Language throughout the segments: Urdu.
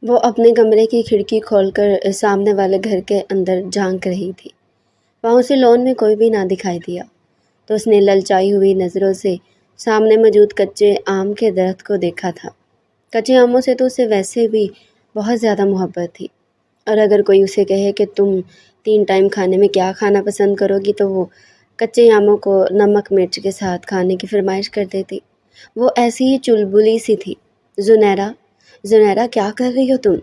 وہ اپنے کمرے کی کھڑکی کھول کر سامنے والے گھر کے اندر جھانک رہی تھی۔ وہاں اسے لون میں کوئی بھی نہ دکھائی دیا تو اس نے للچائی ہوئی نظروں سے سامنے موجود کچے آم کے درخت کو دیکھا تھا۔ کچے آموں سے تو اسے ویسے بھی بہت زیادہ محبت تھی، اور اگر کوئی اسے کہے کہ تم 3 ٹائم کھانے میں کیا کھانا پسند کرو گی تو وہ کچے آموں کو نمک مرچ کے ساتھ کھانے کی فرمائش کر دیتی۔ وہ ایسی ہی چلبلی سی تھی۔ زنیرہ، زنیرہ کیا کر رہی ہو تم؟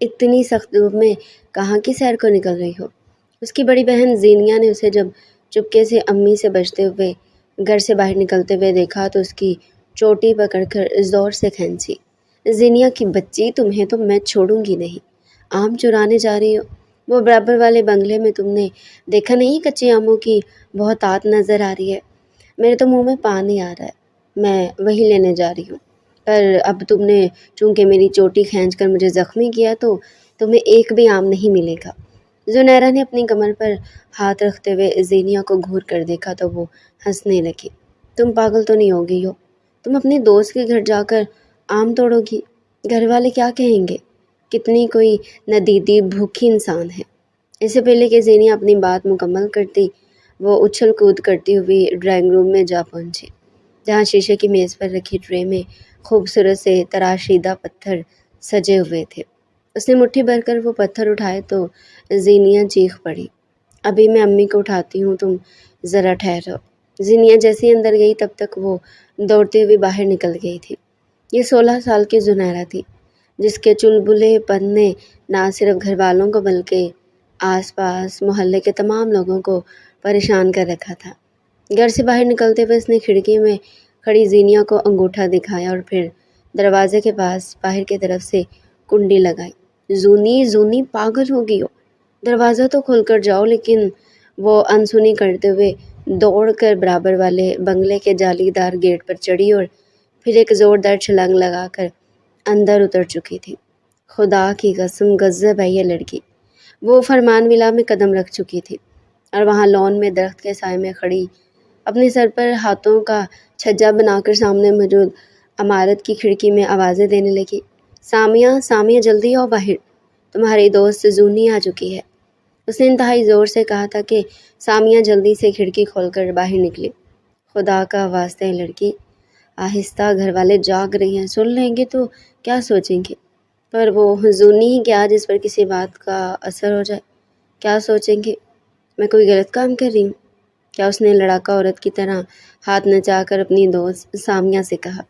اتنی سخت دھوپ میں کہاں کی سیر کو نکل رہی ہو؟ اس کی بڑی بہن زینیا نے اسے جب چپکے سے امی سے بچتے ہوئے گھر سے باہر نکلتے ہوئے دیکھا تو اس کی چوٹی پکڑ کر زور سے کھینچی۔ زینیا کی بچی، تمہیں تو میں چھوڑوں گی نہیں۔ آم چرانے جا رہی ہو؟ وہ برابر والے بنگلے میں تم نے دیکھا نہیں کچے آموں کی بہتات نظر آ رہی ہے؟ میرے تو منہ میں پانی آ رہا ہے، میں وہی لینے جا رہی ہوں۔ پر اب تم نے چونکہ میری چوٹی کھینچ کر مجھے زخمی کیا تو تمہیں ایک بھی آم نہیں ملے گا۔ زنیرہ نے اپنی کمر پر ہاتھ رکھتے ہوئے زینیا کو گھور کر دیکھا تو وہ ہنسنے لگی۔ تم پاگل تو نہیں ہو گئی ہو؟ تم اپنے دوست کے گھر جا کر آم توڑو گی؟ گھر والے کیا کہیں گے؟ کتنی کوئی ندیدی بھوکی انسان ہے۔ اس سے پہلے کہ زینیا اپنی بات مکمل کرتی، وہ اچھل کود کرتی ہوئی ڈرائنگ روم میں جا پہنچی، جہاں شیشے کی میز پر رکھی ٹرے میں خوبصورت سے تراشیدہ پتھر سجے ہوئے تھے۔ اس نے مٹھی بھر کر وہ پتھر اٹھائے تو زینیا چیخ پڑی، ابھی میں امی کو اٹھاتی ہوں، تم ذرا ٹھہرو۔ زینیا جیسے ہی اندر گئی تب تک وہ دوڑتے ہوئے باہر نکل گئی تھی۔ یہ 16 سال کی زنیرہ تھی، جس کے چلبلے پن نے نہ صرف گھر والوں کو بلکہ آس پاس محلے کے تمام لوگوں کو پریشان کر رکھا تھا۔ گھر سے باہر نکلتے ہوئے اس نے کھڑکی میں کھڑی زینیا کو انگوٹھا دکھایا اور پھر دروازے کے پاس باہر کی طرف سے کنڈی لگائی۔ زونی، زونی پاگل ہو گئی ہو؟ دروازہ تو کھول کر جاؤ۔ لیکن وہ انسنی کرتے ہوئے دوڑ کر برابر والے بنگلے کے جالی دار گیٹ پر چڑھی اور پھر ایک زوردار چھلانگ لگا کر اندر اتر چکی تھی۔ خدا کی قسم غضب ہے یہ لڑکی۔ وہ فرمان ولا میں قدم رکھ چکی تھی اور وہاں لون میں درخت کے سائے میں کھڑی اپنے سر پر ہاتھوں کا چھجا بنا کر سامنے موجود عمارت کی کھڑکی میں آوازیں دینے لگی، سامیہ، سامیہ جلدی آؤ باہر، تمہاری دوست زونی آ چکی ہے۔ اس نے انتہائی زور سے کہا تھا کہ سامیہ جلدی سے کھڑکی کھول کر باہر نکلی۔ خدا کا واسطہ ہے لڑکی، آہستہ، گھر والے جاگ رہی ہیں، سن لیں گے تو کیا سوچیں گے؟ پر وہ زونی ہی کیا جس پر کسی بات کا اثر ہو جائے؟ کیا سوچیں گے؟ میں کوئی غلط کام کر رہی ہوں کیا؟ اس نے لڑاکا عورت کی طرح ہاتھ نچا کر اپنی دوست سامیہ سے کہا۔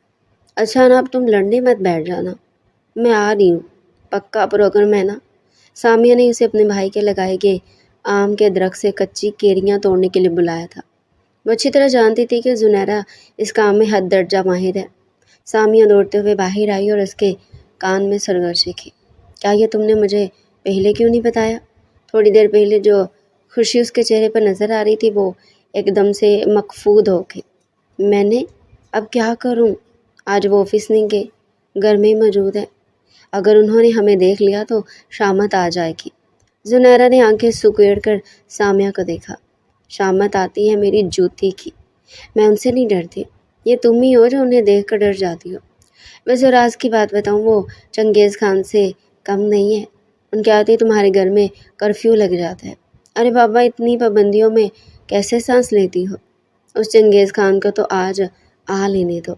اچھا نا، اب تم لڑنے مت بیٹھ جانا، میں آ رہی ہوں، پکا پروگرام ہے نا؟ سامیہ نے اسے اپنے بھائی کے لگائے گئے آم کے درخت سے کچی کیریاں توڑنے کے لیے بلایا تھا۔ وہ اچھی طرح جانتی تھی کہ زنیرہ اس کام میں حد درجہ ماہر ہے۔ سامیہ دوڑتے ہوئے باہر آئی اور اس کے کان میں سرگوشی کی، کیا یہ تم نے مجھے پہلے کیوں نہیں بتایا؟ تھوڑی دیر پہلے جو خوشی اس کے چہرے پر نظر آ رہی تھی وہ ایک دم سے مکفود ہو گئی۔ میں نے اب کیا کروں؟ آج وہ آفس نہیں گئے، گھر میں ہی موجود ہے۔ اگر انہوں نے ہمیں دیکھ لیا تو شامت آ جائے گی۔ زنیرہ نے آنکھیں سکیڑ کر سامیہ کو دیکھا۔ شامت آتی ہے میری جوتی کی، میں ان سے نہیں ڈرتی، یہ تم ہی ہو جو انہیں دیکھ کر ڈر جاتی ہو۔ ویسے راز کی بات بتاؤں، وہ چنگیز خان سے کم نہیں ہے، ان کے آتے ہی تمہارے گھر میں کرفیو لگ جاتا ہے۔ ارے بابا، اتنی پابندیوں میں کیسے سانس لیتی ہو؟ اس چنگیز خان کو تو آج آ لینے دو،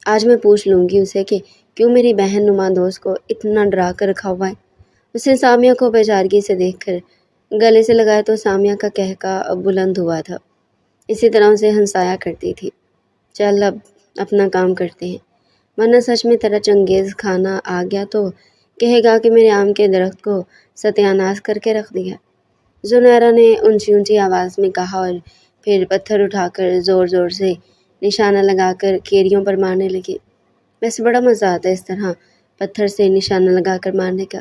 آج میں پوچھ لوں گی اسے کہ کیوں میری بہن نما دوست کو اتنا ڈرا کر رکھا ہوا ہے۔ اس نے سامیہ کو بیچارگی سے دیکھ کر گلے سے لگایا تو سامیہ کا قہقہ بلند ہوا تھا۔ اسی طرح اسے ہنسایا کرتی تھی۔ چل اب اپنا کام کرتے ہیں، ورنہ سچ میں تیرا چنگیز کھانا آ گیا تو کہے گا کہ میرے آم کے درخت کو ستیہ ناش کر کے رکھ دیا۔ زنیرہ نے اونچی اونچی آواز میں کہا اور پھر پتھر اٹھا کر زور زور سے نشانہ لگا کر کیریوں پر مارنے لگی۔ ویسے بڑا مزہ آتا ہے اس طرح پتھر سے نشانہ لگا کر مارنے کا۔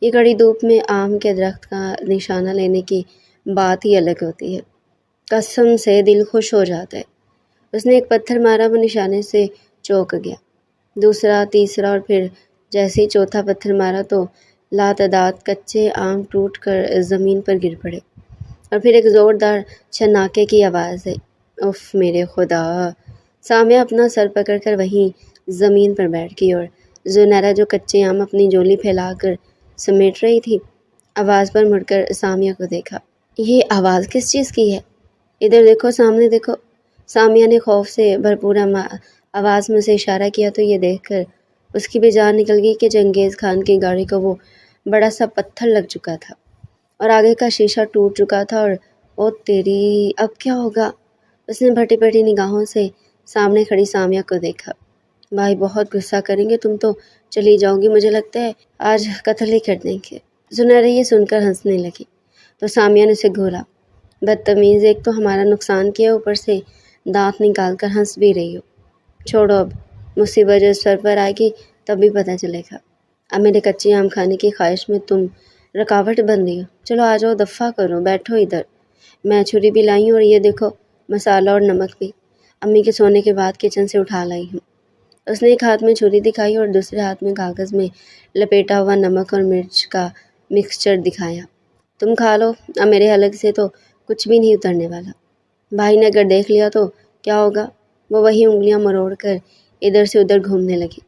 یہ کڑی دھوپ میں آم کے درخت کا نشانہ لینے کی بات ہی الگ ہوتی ہے، قسم سے دل خوش ہو جاتا ہے۔ اس نے ایک پتھر مارا، وہ نشانے سے چوک گیا۔ دوسرا، تیسرا اور پھر جیسے ہی چوتھا پتھر مارا تو لاتعداد کچے آم ٹوٹ کر زمین پر گر پڑے اور پھر ایک زوردار چھناکے کی آواز آئی۔ اف میرے خدا! سامیہ اپنا سر پکڑ کر وہیں زمین پر بیٹھ گئی اور زنیرہ جو کچے آم اپنی جولی پھیلا کر سمیٹ رہی تھی، آواز پر مڑ کر سامیہ کو دیکھا۔ یہ آواز کس چیز کی ہے؟ ادھر دیکھو، سامنے دیکھو۔ سامیہ نے خوف سے بھرپور آواز میں سے اشارہ کیا تو یہ دیکھ کر اس کی بھی جان نکل گئی کہ چنگیز خان کی گاڑی کو وہ بڑا سا پتھر لگ چکا تھا اور آگے کا شیشہ ٹوٹ چکا تھا۔ اور او تیری، اب کیا ہوگا؟ اس نے پھٹی پھٹی نگاہوں سے سامنے کھڑی سامیہ کو دیکھا۔ بھائی بہت غصہ کریں گے، تم تو چلی جاؤ گی، مجھے لگتا ہے آج قتل ہی کر دیں گے۔ زنیرہ یہ سن کر ہنسنے لگی تو سامیہ نے اسے گھورا۔ بدتمیز، ایک تو ہمارا نقصان کیا، اوپر سے دانت نکال کر ہنس بھی رہی ہو۔ چھوڑو، اب مصیبت جب سر پر آئے گی تب بھی پتہ چلے گا۔ اب میرے کچے آم کھانے کی خواہش میں تم رکاوٹ بن رہی ہو۔ چلو آ جاؤ، دفعہ کرو، بیٹھو ادھر۔ میں چھری بھی لائی ہوں اور یہ دیکھو مسالہ اور نمک بھی، امی کے سونے کے بعد کچن سے اٹھا لائی ہوں۔ اس نے ایک ہاتھ میں چھری دکھائی اور دوسرے ہاتھ میں کاغذ میں لپیٹا ہوا نمک اور مرچ کا مکسچر دکھایا۔ تم کھا لو، اب میرے حلق سے تو کچھ بھی نہیں اترنے والا۔ بھائی نے اگر دیکھ لیا تو کیا ہوگا؟ وہ وہی انگلیاں مروڑ کر ادھر سے ادھر گھومنے لگی۔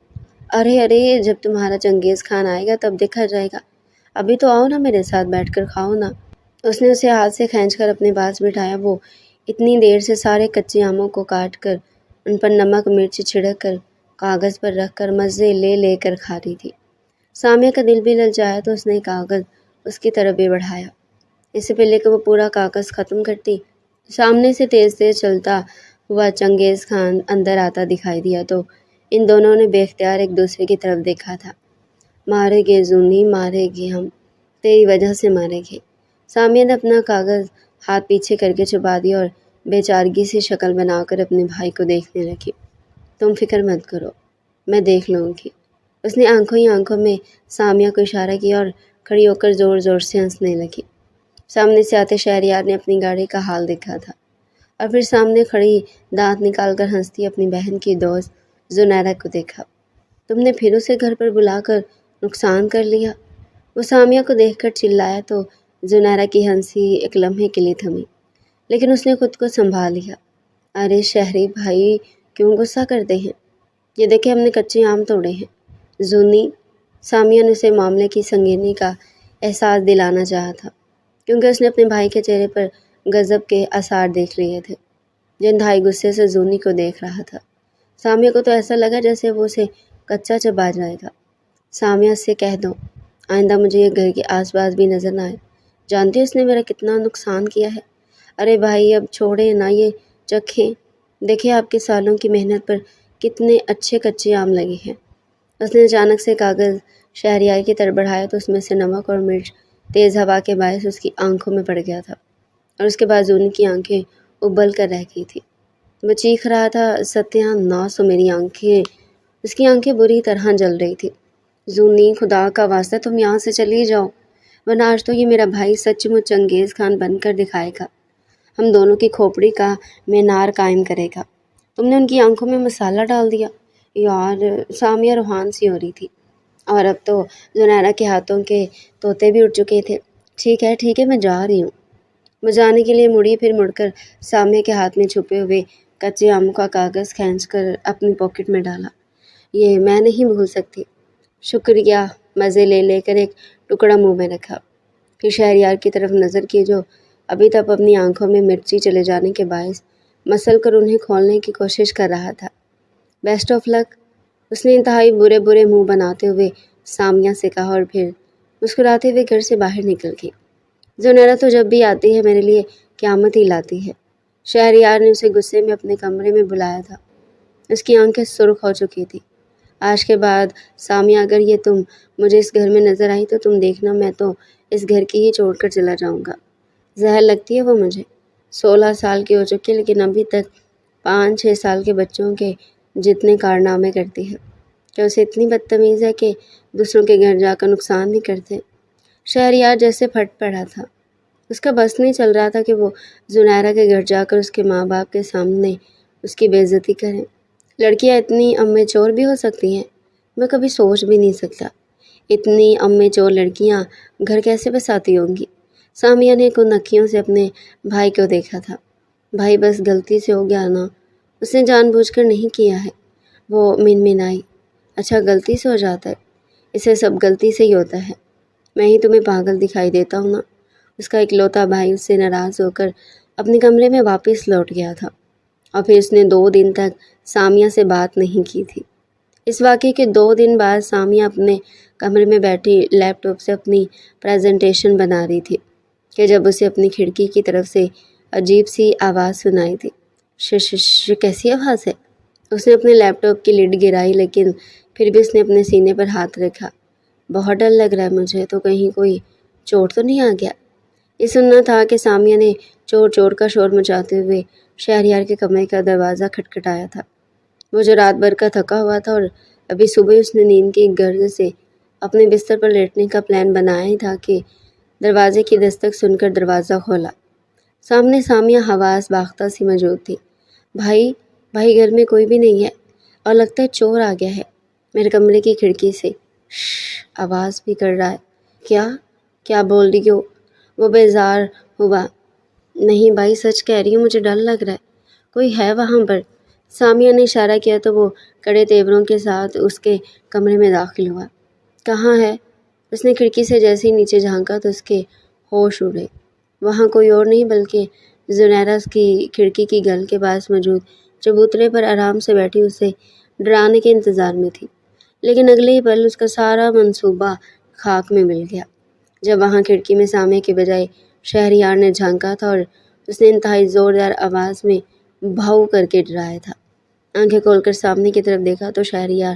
ارے ارے، جب تمہارا چنگیز خان آئے گا تب دیکھا جائے گا، ابھی تو آؤ نا، میرے ساتھ بیٹھ کر کھاؤ نا۔ اس نے اسے ہاتھ سے کھینچ کر اپنے پاس بٹھایا۔ وہ اتنی دیر سے سارے کچے آموں کو کاٹ کر ان پر نمک مرچ چھڑک کر کاغذ پر رکھ کر مزے لے لے کر کھا رہی تھی۔ سامیہ کا دل بھی للچایا تو اس نے کاغذ اس کی طرف بھی بڑھایا۔ اس سے پہلے کہ وہ پورا کاغذ ختم کرتی، سامنے سے تیز تیز چلتا ہوا چنگیز خان اندر آتا دکھائی دیا تو ان دونوں نے بے اختیار ایک دوسرے کی طرف دیکھا تھا۔ مارے گے زونی، مارے گے ہم، تیری وجہ سے مارے گے۔ سامیہ نے اپنا کاغذ ہاتھ پیچھے کر کے چھپا دیا اور بے چارگی سے شکل بنا کر اپنے بھائی کو دیکھنے لگی۔ تم فکر مت کرو، میں دیکھ لوں گی۔ اس نے آنکھوں ہی آنکھوں میں سامیہ کو اشارہ کیا اور کھڑی ہو کر زور زور سے ہنسنے لگی۔ سامنے سے آتے شہریار نے اپنی گاڑی کا حال دیکھا تھا اور پھر سامنے کھڑی دانت نکال کر ہنستی اپنی بہن کی دوست زنیرہ کو دیکھا۔ تم نے پھر اسے گھر پر بلا کر نقصان کر لیا، وہ سامیہ کو دیکھ کر چلایا تو زنیرہ کی ہنسی ایک لمحے کے لیے تھمی، لیکن اس نے خود کو سنبھال لیا۔ ارے شہری بھائی کیوں غصہ کرتے ہیں؟ یہ دیکھیں ہم نے کچے آم توڑے ہیں۔ زونی، سامیہ نے اسے معاملے کی سنگینی کا احساس دلانا چاہا تھا، کیونکہ اس نے اپنے بھائی کے چہرے پر غضب کے آثار دیکھ لیے تھے۔ جو انتہائی غصے سے زونی کو دیکھ رہا تھا، سامیہ کو تو ایسا لگا جیسے وہ اسے کچا چبا جائے گا۔ سامیہ سے کہہ دو آئندہ مجھے یہ گھر کے آس پاس بھی نظر نہ آئے، جانتی ہو اس نے میرا کتنا نقصان کیا ہے۔ ارے بھائی اب چھوڑیں نہ، یہ چکھیں، دیکھیں آپ کے سالوں کی محنت پر کتنے اچھے کچے آم لگے ہیں۔ اس نے اچانک سے کاغذ شہریار کی طرف بڑھایا تو اس میں سے نمک اور مرچ تیز ہوا کے باعث اس کی آنکھوں میں پڑ گیا تھا اور اس کے بعد زونی کی آنکھیں ابل کر رہ گئی تھی۔ وہ چیخ رہا تھا، ستیہ ناس ہو میری آنکھیں۔ اس کی آنکھیں بری طرح جل رہی تھی۔ زونی، خدا کا واسطہ تم یہاں سے چلی جاؤ، ورنہ آج تو یہ میرا بھائی سچ مچ چنگیز خان بن کر دکھائے گا، ہم دونوں کی کھوپڑی کا مینار قائم کرے گا۔ تم نے ان کی آنکھوں میں مسالہ ڈال دیا۔ یار، سامیہ روحان سی ہو رہی تھی اور اب تو زنیرہ کے ہاتھوں کے طوطے بھی اڑ چکے تھے۔ ٹھیک ہے میں جا رہی ہوں۔ وہ جانے کے لیے مڑی، پھر مڑ کر سامیہ کے ہاتھ میں چھپے ہوئے کچے آم کا کاغذ کھینچ کر اپنی پاکٹ میں ڈالا۔ یہ میں نہیں بھول سکتی۔ شکریہ، مزے لے لے کر ایک ٹکڑا منہ میں رکھا، پھر شہریار کی طرف نظر کی جو ابھی تک اپنی آنکھوں میں مرچی چلے جانے کے باعث مسل کر انہیں کھولنے کی کوشش کر رہا تھا۔ بیسٹ آف لک، اس نے انتہائی برے برے منہ بناتے ہوئے سامیہ سے کہا اور پھر مسکراتے ہوئے گھر سے باہر نکل گئی۔ زنیرہ تو جب بھی آتی ہے میرے لیے قیامت ہی لاتی ہے۔ شہریار نے اسے غصے میں اپنے کمرے میں بلایا تھا۔ اس کی آنکھیں سرخ ہو چکی تھی۔ آج کے بعد سامیہ اگر یہ تم مجھے اس گھر میں نظر آئی تو تم دیکھنا میں تو اس گھر کی ہی چھوڑ کر چلا جاؤں گا۔ زہر لگتی ہے وہ مجھے۔ 16 سال کی ہو چکی ہے لیکن ابھی تک 5-6 سال کے بچوں کے جتنے کارنامے کرتی ہے۔ کیا اسے اتنی بدتمیز ہے کہ دوسروں کے گھر جا کر نقصان نہیں کرتے؟ شہریار جیسے پھٹ پڑا تھا۔ اس کا بس نہیں چل رہا تھا کہ وہ زنیرہ کے گھر جا کر اس کے ماں باپ کے سامنے اس کی بے عزتی کریں۔ لڑکیاں اتنی امے چور بھی ہو سکتی ہیں، میں کبھی سوچ بھی نہیں سکتا۔ اتنی امے چور لڑکیاں گھر کیسے بساتی ہوں گی؟ سامیہ نے کن اکھیوں سے اپنے بھائی کو دیکھا تھا۔ بھائی بس غلطی سے ہو گیا نا، اس نے جان بوجھ کر نہیں کیا ہے، وہ منمنائی۔ اچھا غلطی سے ہو جاتا ہے؟ اسے سب غلطی سے ہی ہوتا ہے، میں ہی تمہیں پاگل دکھائی دیتا ہوں نا۔ اس کا اکلوتا بھائی اس سے ناراض ہو کر اپنے کمرے میں واپس لوٹ گیا تھا، اور پھر اس نے 2 دن تک سامیہ سے بات نہیں کی تھی۔ اس واقعے کے 2 دن بعد سامیہ اپنے کمرے میں بیٹھی لیپ ٹاپ سے اپنی پریزنٹیشن بنا رہی تھی کہ جب اسے اپنی کھڑکی کی طرف سے عجیب سی آواز سنائی تھی۔ کیسی آواز ہے؟ اس نے اپنے لیپ ٹاپ کی لڈ گرائی، لیکن پھر بھی اس نے اپنے سینے پر ہاتھ رکھا۔ بہت ڈر لگ رہا ہے مجھے، تو کہیں کوئی چور تو نہیں آ گیا؟ یہ سننا تھا کہ سامیہ نے چور چور کا شور مچاتے ہوئے شہریار کے کمرے کا دروازہ کھٹکھٹایا تھا۔ وہ جو رات بھر کا تھکا ہوا تھا اور ابھی صبح اس نے نیند کی غرض سے اپنے بستر پر لیٹنے کا پلان بنایا ہی تھا کہ دروازے کی دستک سن کر دروازہ کھولا۔ سامنے سامیہ حواس باختہ سی موجود تھی۔ بھائی گھر میں کوئی بھی نہیں ہے، اور لگتا ہے چور آ گیا ہے میرے کمرے کی کھڑکی سے۔ آواز بھی کر رہا ہے۔ کیا بول رہی ہو؟ وہ بیزار ہوا۔ نہیں بھائی، سچ کہہ رہی ہوں، مجھے ڈر لگ رہا ہے، کوئی ہے وہاں پر۔ سامیہ نے اشارہ کیا تو وہ کڑے تیوروں کے ساتھ اس کے کمرے میں داخل ہوا۔ کہاں ہے؟ اس نے کھڑکی سے جیسے ہی نیچے جھانکا تو اس کے ہوش اڑے۔ وہاں کوئی اور نہیں بلکہ زنیرہ اس کی کھڑکی کی گل کے پاس موجود چبوترے پر آرام سے بیٹھی اسے ڈرانے کے انتظار میں تھی۔ لیکن اگلے ہی پل اس کا سارا منصوبہ خاک میں مل گیا، جب وہاں کھڑکی میں سامیہ کے بجائے شہریار نے جھانکا تھا اور اس نے انتہائی زوردار آواز میں بھاؤ کر کے ڈرایا تھا۔ آنکھیں کھول کر سامنے کی طرف دیکھا تو شہریار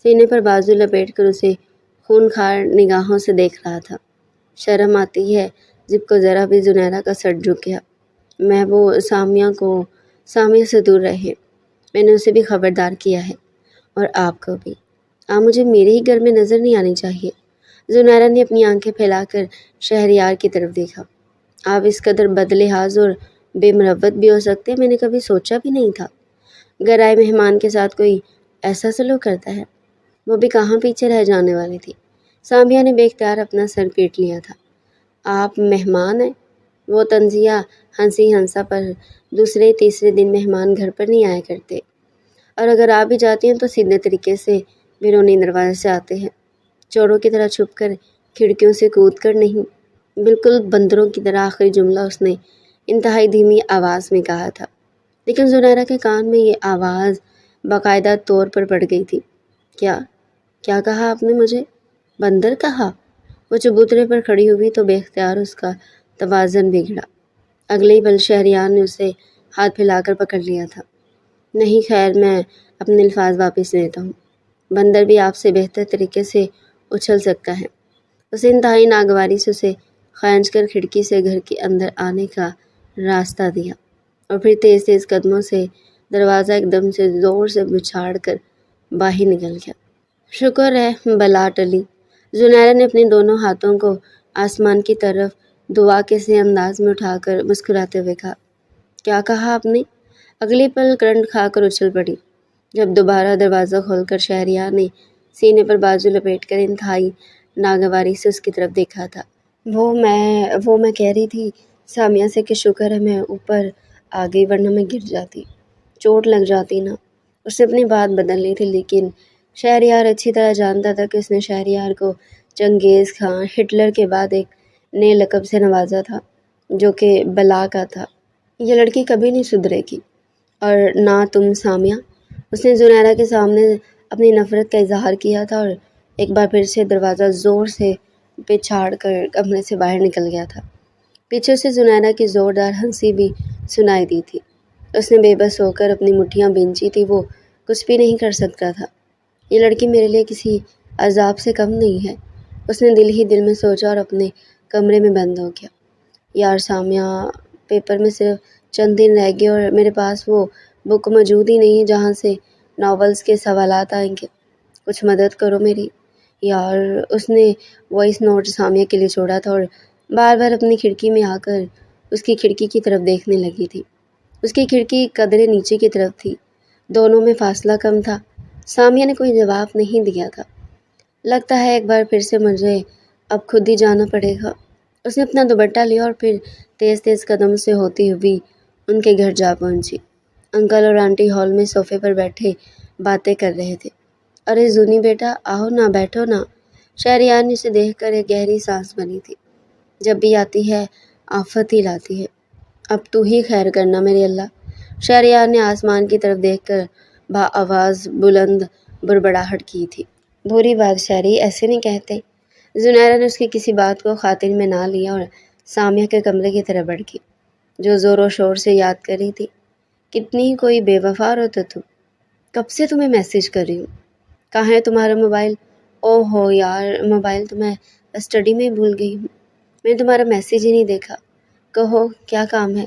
سینے پر بازو لپیٹ کر اسے خونخوار نگاہوں سے دیکھ رہا تھا۔ شرم آتی ہے جب کو ذرا بھی زنیرہ کا سر جھک گیا۔ محبوب سامیہ سے دور رہے، میں نے اسے بھی خبردار کیا ہے، اور آپ کو بھی۔ آپ مجھے میرے ہی گھر میں نظر نہیں آنی چاہیے۔ زنیرہ نے اپنی آنکھیں پھیلا کر شہریار کی طرف دیکھا۔ آپ اس قدر بد لحاظ اور بے مروت بھی ہو سکتے ہیں، میں نے کبھی سوچا بھی نہیں تھا۔ گھر آئے مہمان کے ساتھ کوئی ایسا سلوک کرتا ہے؟ وہ بھی کہاں پیچھے رہ جانے والی تھی۔ سامیہ نے بے اختیار اپنا سر پیٹ لیا تھا۔ آپ مہمان ہیں؟ وہ طنزیہ ہنسا پر دوسرے تیسرے دن مہمان گھر پر نہیں آیا کرتے، اور اگر آپ بھی جاتی ہیں تو سیدھے طریقے سے بیرونی دروازے سے آتے ہیں، چوروں کی طرح چھپ کر، کھڑکیوں سے کود کر نہیں۔ بالکل بندروں کی طرح آخری جملہ اس نے انتہائی دھیمی آواز میں کہا تھا، لیکن زنیرہ کے کان میں یہ آواز باقاعدہ طور پر پڑ گئی تھی۔ کیا کہا آپ نے مجھے؟ بندر کہا؟ وہ چبوترے پر کھڑی ہوئی تو بے اختیار اس کا توازن بگڑا۔ اگلے ہی پل شہریار نے اسے ہاتھ پھیلا کر پکڑ لیا تھا۔ نہیں خیر، میں اپنے الفاظ واپس لیتا ہوں، بندر بھی آپ سے بہتر طریقے سے اچھل سکتا ہے۔ اسے انتہائی ناگواری سے اسے کھینچ کر کھڑکی سے گھر کے اندر آنے کا راستہ دیا، اور پھر تیز تیز قدموں سے دروازہ ایک دم سے زور سے بچھاڑ کر باہر نکل گیا۔ شکر ہے بلا ٹلی۔ زنیرہ نے اپنے دونوں ہاتھوں کو آسمان کی طرف دعا کے سے انداز میں اٹھا کر مسکراتے ہوئے کہا۔ کیا کہا آپ نے؟ اگلی پل کرنٹ کھا کر اچھل پڑی، جب دوبارہ دروازہ کھول کر شہریار نے سینے پر بازو لپیٹ کر انتہائی ناگواری سے اس کی طرف دیکھا تھا۔ وہ میں کہہ رہی تھی سامیہ سے کہ شکر ہے میں اوپر آ گئی، ورنہ میں گر جاتی، چوٹ لگ جاتی نا۔ اس نے اپنی بات بدل لی تھی، لیکن شہریار اچھی طرح جانتا تھا کہ اس نے شہریار کو چنگیز خان، ہٹلر کے بعد ایک نئے لقب سے نوازا تھا، جو کہ بلا کا تھا۔ یہ لڑکی کبھی نہیں سدھرے گی، اور نہ تم سامیہ۔ اس نے زنیرہ کے سامنے اپنی نفرت کا اظہار کیا تھا اور ایک بار پھر سے دروازہ زور سے پچھاڑ کر کمرے سے باہر نکل گیا تھا۔ پیچھے سے زنیرہ کی زوردار ہنسی بھی سنائی دی تھی۔ اس نے بے بس ہو کر اپنی مٹھیاں بھینچی تھی، وہ کچھ بھی نہیں کر سکتا تھا۔ یہ لڑکی میرے لیے کسی عذاب سے کم نہیں ہے، اس نے دل ہی دل میں سوچا اور اپنے کمرے میں بند ہو گیا۔ یار سامیہ، پیپر میں صرف چند دن رہ گئے اور میرے پاس وہ بک موجود ہی نہیں ہے جہاں سے ناولز کے سوالات آئیں گے، کچھ مدد کرو میری یار۔ اس نے وائس نوٹ سامیہ کے لیے چھوڑا تھا اور بار بار اپنی کھڑکی میں آ کر اس کی کھڑکی کی طرف دیکھنے لگی تھی۔ اس کی کھڑکی قدرے نیچے کی طرف تھی، دونوں میں فاصلہ کم تھا۔ سامیہ نے کوئی جواب نہیں دیا تھا۔ لگتا ہے ایک بار پھر سے مجھے اب خود ہی جانا پڑے گا۔ اس نے اپنا دوپٹہ لیا اور پھر تیز تیز قدم سے ہوتی ہوئی ان کے گھر جا پہنچی۔ انکل اور آنٹی ہال میں صوفے پر بیٹھے باتیں کر رہے تھے۔ ارے زونی بیٹا آؤ نا، بیٹھو نا۔ شہریار نے اسے دیکھ کر ایک گہری سانس بنی تھی۔ جب بھی آتی ہے آفت ہی لاتی ہے، اب تو ہی خیر کرنا میرے اللہ۔ شہریار نے آسمان کی طرف دیکھ کر آواز بلند بڑبڑاہٹ کی تھی۔ بری بات شہری، ایسے نہیں کہتے۔ زنیرہ نے اس کی کسی بات کو خاطر میں نہ لیا اور سامیہ کے کمرے کی طرف بڑھ گئی، جو زور و شور سے یاد کر رہی تھی۔ کتنی کوئی بے وفا ہوتا تم، کب سے تمہیں میسیج کر رہی ہوں، کہاں ہے تمہارا موبائل؟ او ہو یار، موبائل تو میں اسٹڈی میں ہی بھول گئی ہوں، میں نے تمہارا میسیج ہی نہیں دیکھا، کہو کیا کام ہے؟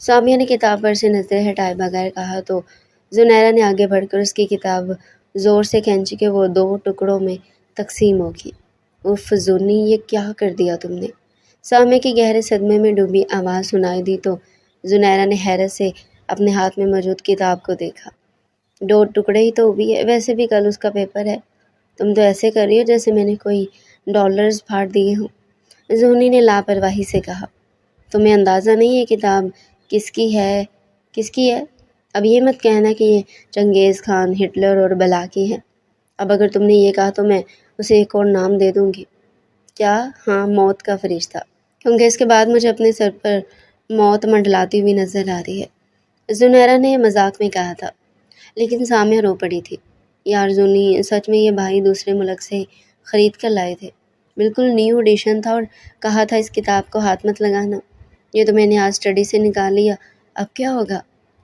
سامیہ نے کتاب پر سے نظر ہٹائے بغیر کہا تو زنیرہ نے آگے بڑھ کر اس کی کتاب زور سے کھینچ کے وہ 2 ٹکڑوں میں تقسیم ہوگی۔ اف زونی، یہ کیا کر دیا تم نے؟ سامیہ کی گہرے صدمے میں ڈوبی آواز سنائی دی تو زنیرہ نے حیرت سے اپنے ہاتھ میں موجود کتاب کو دیکھا۔ 2 ٹکڑے ہی تو ہوئی ہے، ویسے بھی کل اس کا پیپر ہے، تم تو ایسے کر رہی ہو جیسے میں نے کوئی ڈالرز پھاڑ دیے ہوں۔ زونی نے لاپرواہی سے کہا، تمہیں اندازہ نہیں ہے کتاب کس کی ہے؟ کس کی ہے؟ اب یہ مت کہنا کہ یہ چنگیز خان، ہٹلر اور بلا کی ہے۔ اب اگر تم نے یہ کہا تو میں اسے ایک اور نام دے دوں گی۔ کیا؟ ہاں، موت کا فرشتہ، کیونکہ اس کے بعد مجھے اپنے سر پر موت منڈلاتی ہوئی نظر آ رہی ہے۔ زنیرہ نے مذاق میں کہا تھا، لیکن سامیہ رو پڑی تھی۔ یار زونی، سچ میں یہ بھائی دوسرے ملک سے خرید کر لائے تھے، بالکل نیو ایڈیشن تھا، اور کہا تھا اس کتاب کو ہاتھ مت لگانا۔ یہ تو میں نے آج اسٹڈی سے نکال لیا، اب کیا ہوگا؟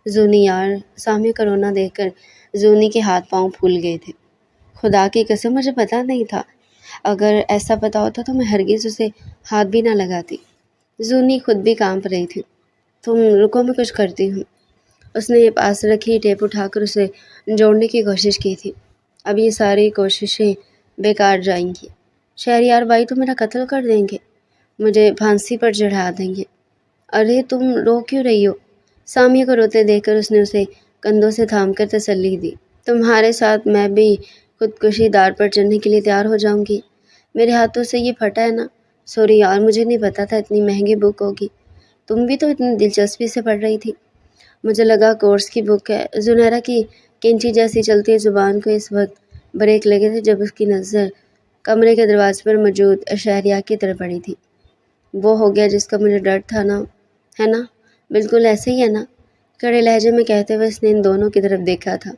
زونی یار، سامیہ کا رونا دیکھ کر زونی کے ہاتھ پاؤں پھول گئے تھے۔ خدا کی قسم مجھے پتہ نہیں تھا، اگر ایسا پتہ ہوتا تو میں ہرگز اسے ہاتھ بھی نہ لگاتی۔ زونی خود بھی کانپ رہی تھی۔ تم رکو، میں کچھ کرتی ہوں۔ اس نے پاس رکھی ٹیپ اٹھا کر اسے جوڑنے کی کوشش کی تھی۔ اب یہ ساری کوششیں بیکار جائیں گی۔ شہریار بھائی تو میرا قتل کر دیں گے، مجھے پھانسی پر چڑھا دیں گے۔ ارے تم رو کیوں رہی ہو؟ سامیہ کو روتے دیکھ کر اس نے اسے کندھوں سے تھام کر تسلی دی۔ تمہارے ساتھ میں بھی خودکشی دار پر چڑھنے کے لیے تیار ہو جاؤں گی۔ میرے ہاتھوں سے یہ پھٹا ہے نا، سوری یار، مجھے نہیں پتا تھا اتنی مہنگی بک ہوگی۔ تم بھی تو اتنی دلچسپی سے پڑھ رہی تھی، مجھے لگا کورس کی بک ہے۔ زنیرہ کی کینچی جیسی چلتی زبان کو اس وقت بریک لگے تھے جب اس کی نظر کمرے کے دروازے پر موجود شہریار کی طرف پڑی تھی۔ وہ ہو گیا جس کا مجھے ڈر تھا نا، ہے نا؟ بالکل ایسے ہی ہے نا؟ کڑے لہجے میں کہتے ہوئے اس نے ان دونوں کی طرف دیکھا تھا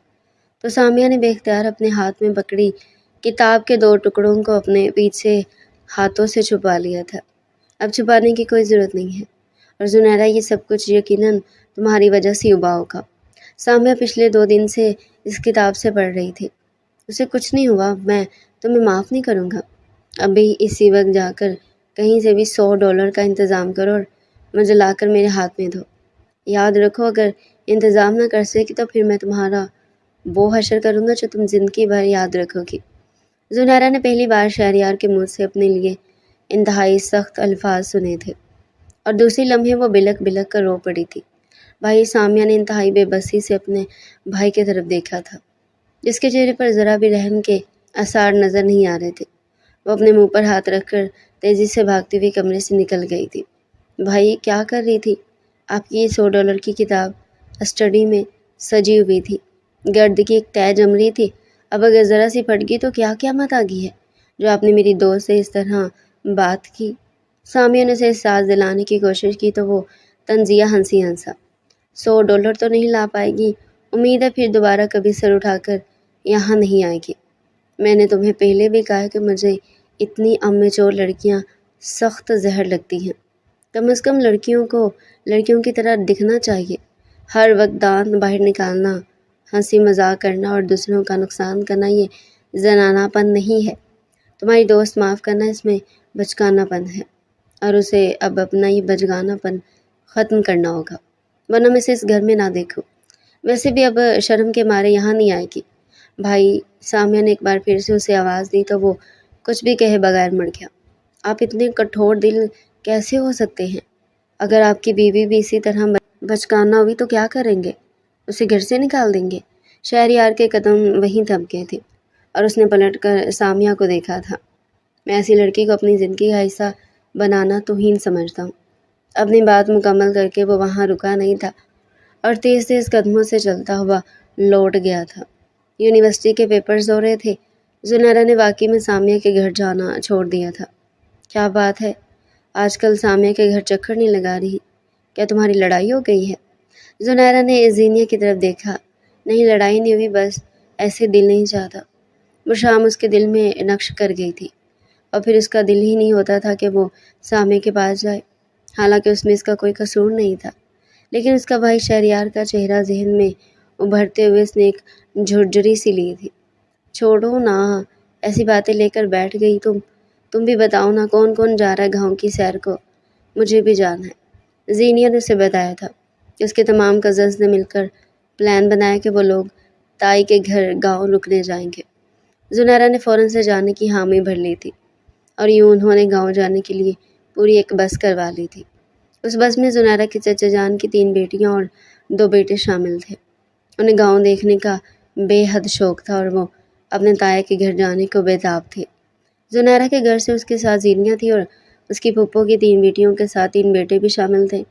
تو سامیہ نے بے اختیار اپنے ہاتھ میں پکڑی کتاب کے 2 ٹکڑوں کو اپنے پیچھے ہاتھوں سے چھپا لیا تھا۔ اب چھپانے کی کوئی ضرورت نہیں ہے، اور زنیرہ یہ سب کچھ یقیناً تمہاری وجہ سے ہوا ہوگا۔ سامیہ پچھلے 2 دن سے اس کتاب سے پڑھ رہی تھی۔ اسے کچھ نہیں ہوا، میں تمہیں معاف نہیں کروں گا۔ ابھی اسی وقت جا کر کہیں سے بھی $100 کا انتظام کرو اور مجھے لا کر میرے ہاتھ میں دو۔ یاد رکھو، اگر انتظام نہ کر سکی تو پھر میں تمہارا وہ حشر کروں گا جو تم زندگی بھر یاد رکھو گی۔ زنیرہ نے پہلی بار شہریار کے منہ سے اپنے لیے انتہائی سخت الفاظ سنے تھے، اور دوسری لمحے وہ بلک بلک کر رو پڑی تھی۔ بھائی سامیہ نے انتہائی بے بسی سے اپنے بھائی کی طرف دیکھا تھا، جس کے چہرے پر ذرا بھی رحم کے آثار نظر نہیں آ رہے تھے۔ وہ اپنے منہ پر ہاتھ رکھ کر تیزی سے بھاگتی ہوئی کمرے سے نکل گئی تھی۔ بھائی کیا کر رہی تھی؟ آپ کی یہ $100 کی کتاب اسٹڈی میں سجی ہوئی تھی، گرد کی ایک تہہ جم رہی تھی، اب اگر ذرا سی پھٹ گئی تو کیا قیامت آ گئی ہے جو آپ نے میری دوست سے اس طرح بات کی؟ سامیہ نے اسے احساس دلانے کی کوشش کی تو وہ تنزیہ ہنسی ہنسا۔ $100 تو نہیں لا پائے گی، امید ہے پھر دوبارہ کبھی سر اٹھا کر یہاں نہیں آئے گی۔ میں نے تمہیں پہلے بھی کہا کہ مجھے اتنی امچور لڑکیاں سخت زہر لگتی ہیں۔ کم از کم لڑکیوں کو لڑکیوں کی طرح دکھنا چاہیے، ہر وقت دانت باہر نکالنا، ہنسی مذاق کرنا اور دوسروں کا نقصان کرنا یہ زنانہ پن نہیں ہے۔ تمہاری دوست معاف کرنا اس میں بچگانہ پن ہے، اور اسے اب اپنا یہ بچگانہ پن ختم کرنا ہوگا، ورنہ میں اسے اس گھر میں نہ دیکھوں۔ ویسے بھی اب شرم کے مارے یہاں نہیں آئے گی۔ بھائی، سامیہ نے ایک بار پھر سے اسے آواز دی تو وہ کچھ بھی کہے بغیر مڑ گیا۔ آپ اتنے کٹھور دل کیسے ہو سکتے ہیں؟ اگر آپ کی بیوی بھی اسی طرح بچگانہ ہوئی تو کیا کریں گے؟ اسے گھر سے نکال دیں گے؟ شہریار کے قدم وہیں تھم گئے تھے اور اس نے پلٹ کر سامیہ کو دیکھا تھا۔ میں ایسی لڑکی کو اپنی زندگی کا حصہ بنانا توہین سمجھتا ہوں۔ اپنی بات مکمل کر کے وہ وہاں رکا نہیں تھا اور تیز تیز قدموں سے چلتا ہوا لوٹ گیا تھا۔ یونیورسٹی کے پیپرز ہو رہے تھے۔ زنیرہ نے واقعی میں سامیہ کے گھر جانا چھوڑ دیا تھا۔ کیا بات ہے، آج کل سامیہ کے گھر چکر نہیں لگا رہی؟ کیا تمہاری لڑائی ہو گئی ہے؟ زنیرہ نے زینیہ کی طرف دیکھا۔ نہیں، لڑائی نہیں ہوئی، بس ایسے دل نہیں چاہتا۔ وہ شام اس کے دل میں نقش کر گئی تھی، اور پھر اس کا دل ہی نہیں ہوتا تھا کہ وہ سامیہ کے پاس جائے، حالانکہ اس میں اس کا کوئی قصور نہیں تھا۔ لیکن اس کا بھائی شہریار کا چہرہ ذہن میں ابھرتے ہوئے اس نے ایک جھرجھری سی لی تھی۔ چھوڑو نا، ایسی باتیں لے کر بیٹھ گئی تم بھی بتاؤ نا، کون کون جا رہا ہے گاؤں کی سیر کو؟ مجھے بھی جانا ہے۔ زینیہ نے اسے بتایا تھا کہ اس کے تمام کزنز نے مل کر پلان بنایا کہ وہ لوگ تائی کے گھر گاؤں رکنے جائیں گے۔ زنیرہ نے فوراً سے جانے کی حامی بھر لی تھی، اور یوں انہوں نے گاؤں جانے کے لیے پوری ایک بس کروا لی تھی۔ اس بس میں زنیرہ کے چچا جان کی 3 بیٹیاں اور 2 بیٹے شامل تھے۔ انہیں گاؤں دیکھنے کا بے حد شوق تھا، اور وہ اپنے تایا کے گھر جانے کو بےتاب تھے۔ زنیرہ کے گھر سے اس کے ساتھ زینیہ تھی، اور اس کی پھپھو کی 3 بیٹیوں کے ساتھ 3 بیٹے بھی شامل تھے،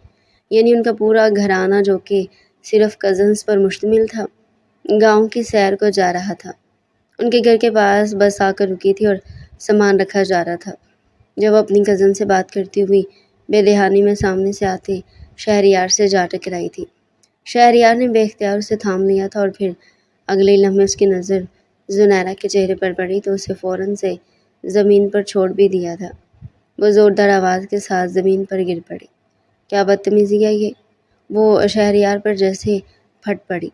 یعنی ان کا پورا گھرانہ جو کہ صرف کزنز پر مشتمل تھا، گاؤں کی سیر کو جا رہا تھا۔ ان کے گھر کے پاس بس آ کر رکی تھی اور سامان رکھا جا رہا تھا جب وہ اپنی کزن سے بات کرتی ہوئی بے دہانی میں سامنے سے آتے شہریار سے جا ٹکرائی تھی۔ شہریار نے بے اختیار اسے تھام لیا تھا، اور پھر اگلے لمحے اس کی نظر زنیرہ کے چہرے پر پڑی تو اسے فوراً سے زمین پر چھوڑ بھی دیا تھا۔ وہ زوردار آواز کے ساتھ زمین پر گر پڑی۔ کیا بدتمیزی ہے یہ؟ وہ شہریار پر جیسے پھٹ پڑی۔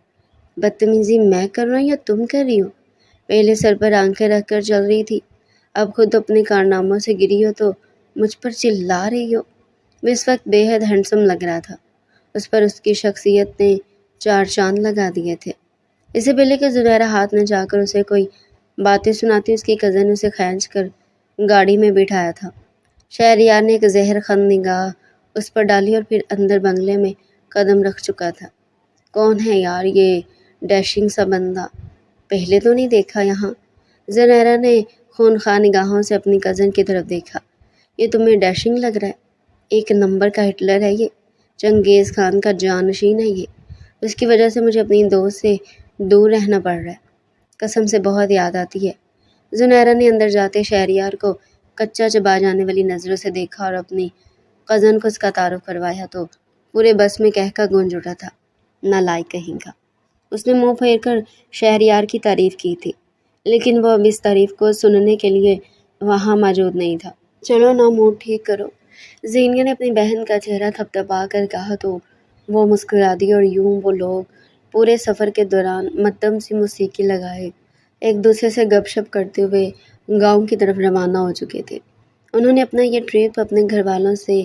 بدتمیزی میں کر رہا ہوں یا تم کر رہی ہو؟ پہلے سر پر آنکھیں رکھ کر چل رہی تھی، اب خود اپنے کارناموں سے گری ہو تو مجھ پر چلا رہی ہو۔ وہ اس وقت بے حد ہینڈسم لگ رہا تھا، اس پر اس کی شخصیت نے 4 چاند لگا دیے تھے۔ اس سے پہلے کہ زنیرہ ہاتھ نہ جا کر اسے کوئی باتیں سناتی، اس کی کزن نے اسے کھینچ کر گاڑی میں بٹھایا تھا۔ شہریار نے ایک زہر خند نگاہ اس پر ڈالی اور پھر اندر بنگلے میں قدم رکھ چکا تھا۔ کون ہے یار یہ ڈیشنگ سا بندہ؟ پہلے تو نہیں دیکھا یہاں۔ زنیرہ نے خونخوار نگاہوں سے اپنی کزن کی طرف دیکھا۔ یہ تمہیں ڈیشنگ لگ رہا ہے؟ ایک نمبر کا ہٹلر ہے یہ، چنگیز خان کا جانشین ہے یہ۔ اس کی وجہ سے مجھے اپنی دوست سے دور رہنا پڑ رہا ہے، قسم سے بہت یاد آتی ہے۔ زنیرہ نے اندر جاتے شہریار کو کچا چبا جانے والی نظروں سے دیکھا اور اپنی کزن کو اس کا تعارف کروایا تو پورے بس میں کہکا گونج اٹھا تھا، نالائق کہیں گا۔ اس نے منہ پھیر کر شہریار کی تعریف کی تھی، لیکن وہ اب اس تعریف کو سننے کے لیے وہاں موجود نہیں تھا۔ چلو نا، موڈ ٹھیک کرو، زینیہ نے اپنی بہن کا چہرہ تھپتھپا کر کہا تو وہ مسکرا دی، اور یوں وہ لوگ پورے سفر کے دوران مدھم سی موسیقی لگائے ایک دوسرے سے گپ شپ کرتے ہوئے گاؤں کی طرف روانہ ہو چکے تھے۔ انہوں نے اپنا یہ ٹرپ اپنے گھر والوں سے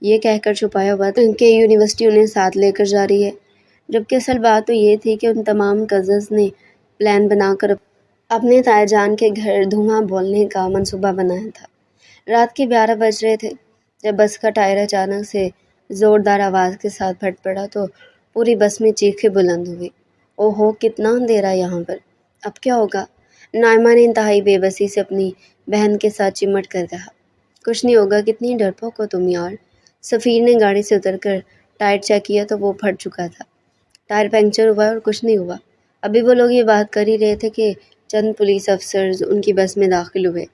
یہ کہہ کر چھپایا ہوا تھا کہ یونیورسٹی انہیں ساتھ لے کر جا رہی ہے، جبکہ اصل بات تو یہ تھی کہ ان تمام کزنز نے پلان بنا کر اپنے تایا جان کے گھر دھواں بولنے کا منصوبہ بنایا تھا۔ رات کے 11 بج رہے تھے جب بس کا ٹائر اچانک سے زوردار آواز کے ساتھ پھٹ پڑا تو پوری بس میں چیخیں بلند ہوئی۔ او ہو، کتنا اندھیرا یہاں پر، اب کیا ہوگا؟ نائمہ نے انتہائی بے بسی سے اپنی بہن کے ساتھ چمٹ کر کہا۔ کچھ نہیں ہوگا، کتنی ڈرپوک ہو تم یار۔ سفیر نے گاڑی سے اتر کر ٹائر چیک کیا تو وہ پھٹ چکا تھا۔ ٹائر پنکچر ہوا اور کچھ نہیں ہوا۔ ابھی وہ لوگ یہ بات کر ہی رہے تھے کہ چند پولیس افسرز ان کی بس میں داخل ہوئے۔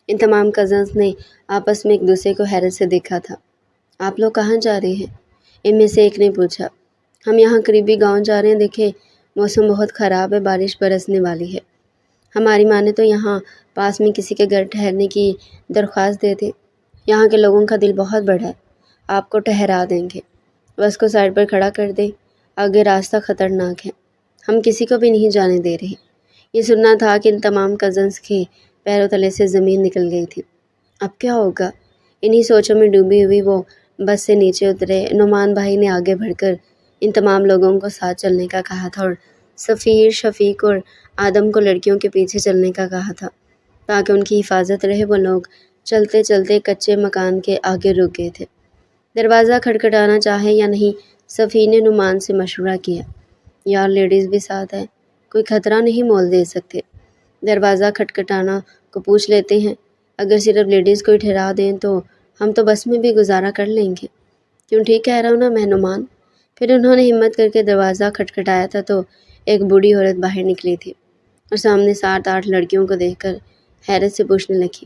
ان تمام کزنز نے آپس میں ایک دوسرے کو حیرت سے دیکھا تھا۔ آپ لوگ کہاں جا رہے ہیں؟ ان میں سے ایک نے پوچھا۔ ہم یہاں قریبی گاؤں جا رہے ہیں، دیکھیں موسم بہت خراب ہے، بارش برسنے والی ہے۔ ہماری مانے تو یہاں پاس میں کسی کے گھر ٹھہرنے کی درخواست دے دیں، یہاں کے لوگوں کا دل بہت بڑا ہے، آپ کو ٹھہرا دیں گے۔ بس کو سائڈ پر کھڑا کر دیں، آگے راستہ خطرناک ہے، ہم کسی کو بھی نہیں جانے دے رہے۔ یہ سننا تھا کہ ان تمام کزنز کے پیروں تلے سے زمین نکل گئی تھی۔ اب کیا ہوگا؟ انہی سوچوں میں ڈوبی ہوئی وہ بس سے نیچے اترے۔ نعمان بھائی نے آگے بڑھ کر ان تمام لوگوں کو ساتھ چلنے کا کہا تھا، اور سفیر، شفیق اور آدم کو لڑکیوں کے پیچھے چلنے کا کہا تھا تاکہ ان کی حفاظت رہے۔ وہ لوگ چلتے چلتے کچے مکان کے آگے رک گئے تھے۔ دروازہ کھٹکھٹانا چاہے یا نہیں، سفیر نے نعمان سے مشورہ کیا۔ یار لیڈیز بھی ساتھ ہے، کوئی خطرہ نہیں مول دے سکتے، دروازہ کھٹکھٹانا کو پوچھ لیتے ہیں، اگر صرف لیڈیز کو ہی ٹھہرا دیں تو ہم تو بس میں بھی گزارا کر لیں گے۔ کیوں، ٹھیک کہہ رہا ہوں نا میں نعمان؟ پھر انہوں نے ہمت کر کے دروازہ کھٹکھٹایا تھا تو ایک بوڑھی عورت باہر نکلی تھی۔ اور سامنے 7-8 لڑکیوں کو دیکھ کر حیرت سے پوچھنے لگی،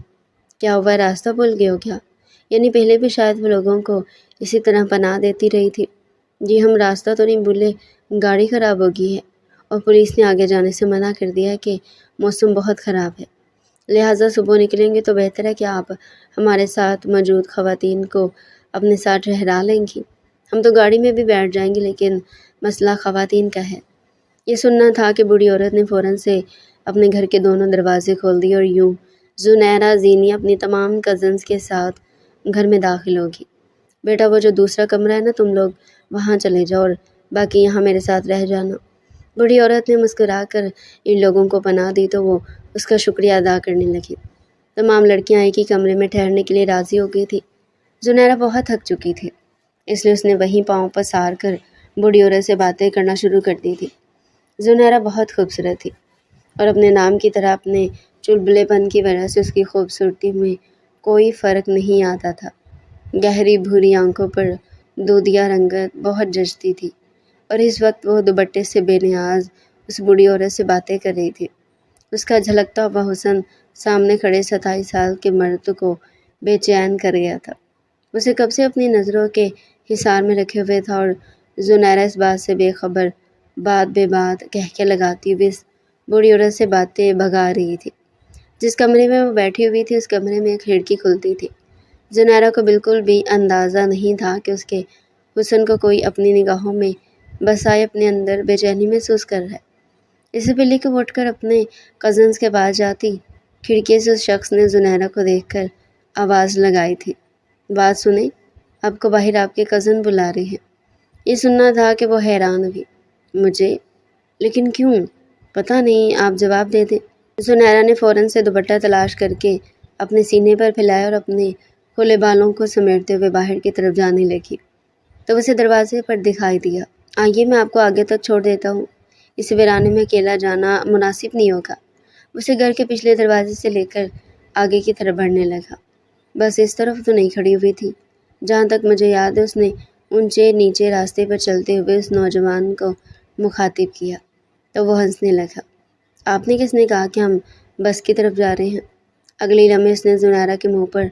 کیا ہوا، راستہ بھول گئے ہو کیا؟ یعنی پہلے بھی شاید وہ لوگوں کو اسی طرح پناہ دیتی رہی تھی۔ جی ہم راستہ تو نہیں بھولے، گاڑی خراب ہو گئی ہے اور پولیس نے آگے جانے سے منع کر دیا ہے کہ موسم بہت خراب ہے، لہٰذا صبح نکلیں گے تو بہتر ہے کہ آپ ہمارے ساتھ موجود خواتین کو اپنے ساتھ ٹھہرا لیں گی۔ ہم تو گاڑی میں بھی بیٹھ جائیں گے لیکن مسئلہ خواتین کا ہے۔ یہ سننا تھا کہ بوڑھی عورت نے فوراً سے اپنے گھر کے دونوں دروازے کھول دیے اور یوں زنیرہ زینی اپنی تمام کزنز کے ساتھ گھر میں داخل ہوگی۔ بیٹا وہ جو دوسرا کمرہ ہے نا، تم لوگ وہاں چلے جاؤ اور باقی یہاں میرے ساتھ رہ جانا۔ بوڑھی عورت نے مسکرا کر ان لوگوں کو پناہ دی تو وہ اس کا شکریہ ادا کرنے لگی۔ تمام لڑکیاں ایک ہی کمرے میں ٹھہرنے کے لیے راضی ہو گئی تھی۔ زنیرہ بہت تھک چکی تھی، اس لیے اس نے وہیں پاؤں پسار کر بوڑھی عورت سے باتیں کرنا شروع کر دی تھی۔ زنیرہ بہت خوبصورت تھی اور اپنے نام کی طرح اپنے چلبلے پن کی وجہ سے اس کی خوبصورتی میں کوئی فرق نہیں آتا تھا۔ گہری بھوری آنکھوں پر دودھیا رنگت بہت جچتی تھی اور اس وقت وہ دوپٹے سے بے نیاز اس بوڑھی عورت سے باتیں کر رہی تھی۔ اس کا جھلکتا ہوا حسن سامنے کھڑے 27 سال کے مرد کو بے چین کر گیا تھا۔ اسے کب سے اپنی نظروں کے حصار میں رکھے ہوئے تھا اور زنیرہ اس بات سے بے خبر بات بے بات کہہ لگاتی ہوئی اس بوڑھی عورت سے باتیں بھگا رہی تھی۔ جس کمرے میں وہ بیٹھی ہوئی تھی اس کمرے میں ایک کھڑکی کھلتی تھی۔ زنیرہ کو بالکل بھی اندازہ نہیں تھا کہ اس کے حسن کو کوئی اپنی نگاہوں میں بسائے اپنے اندر بے چینی محسوس کر رہا ہے۔ اس سے پہلے کہ وہ اٹھ کر اپنے کزنز کے پاس جاتی، کھڑکی سے اس شخص نے زنیرہ کو دیکھ کر آواز لگائی تھی، بات سنیں، آپ کو باہر آپ کے کزن بلا رہے ہیں۔ یہ سننا تھا کہ وہ حیران ہوئی۔ مجھے؟ لیکن کیوں؟ پتہ نہیں، آپ جواب دے دیں۔ زنیرہ نے فوراً سے دوپٹہ تلاش کر کے اپنے سینے پر پھیلایا اور اپنے کھلے بالوں کو سمیٹتے ہوئے باہر کی طرف جانے لگی تو اسے دروازے پر دکھائی دیا۔ آئیے میں آپ کو آگے تک چھوڑ دیتا ہوں، اس ویرانے میں اکیلا جانا مناسب نہیں ہوگا۔ اسے گھر کے پچھلے دروازے سے لے کر آگے کی طرف بڑھنے لگا۔ بس اس طرف تو نہیں کھڑی ہوئی تھی۔ جہاں تک مجھے یاد ہے اس نے اونچے نیچے راستے پر چلتے ہوئے اس نوجوان کو مخاطب کیا تو وہ ہنسنے لگا۔ آپ نے کس نے کہا کہ ہم بس کی طرف جا رہے ہیں؟ اگلی لمحے اس نے زنیرہ کے منہ پر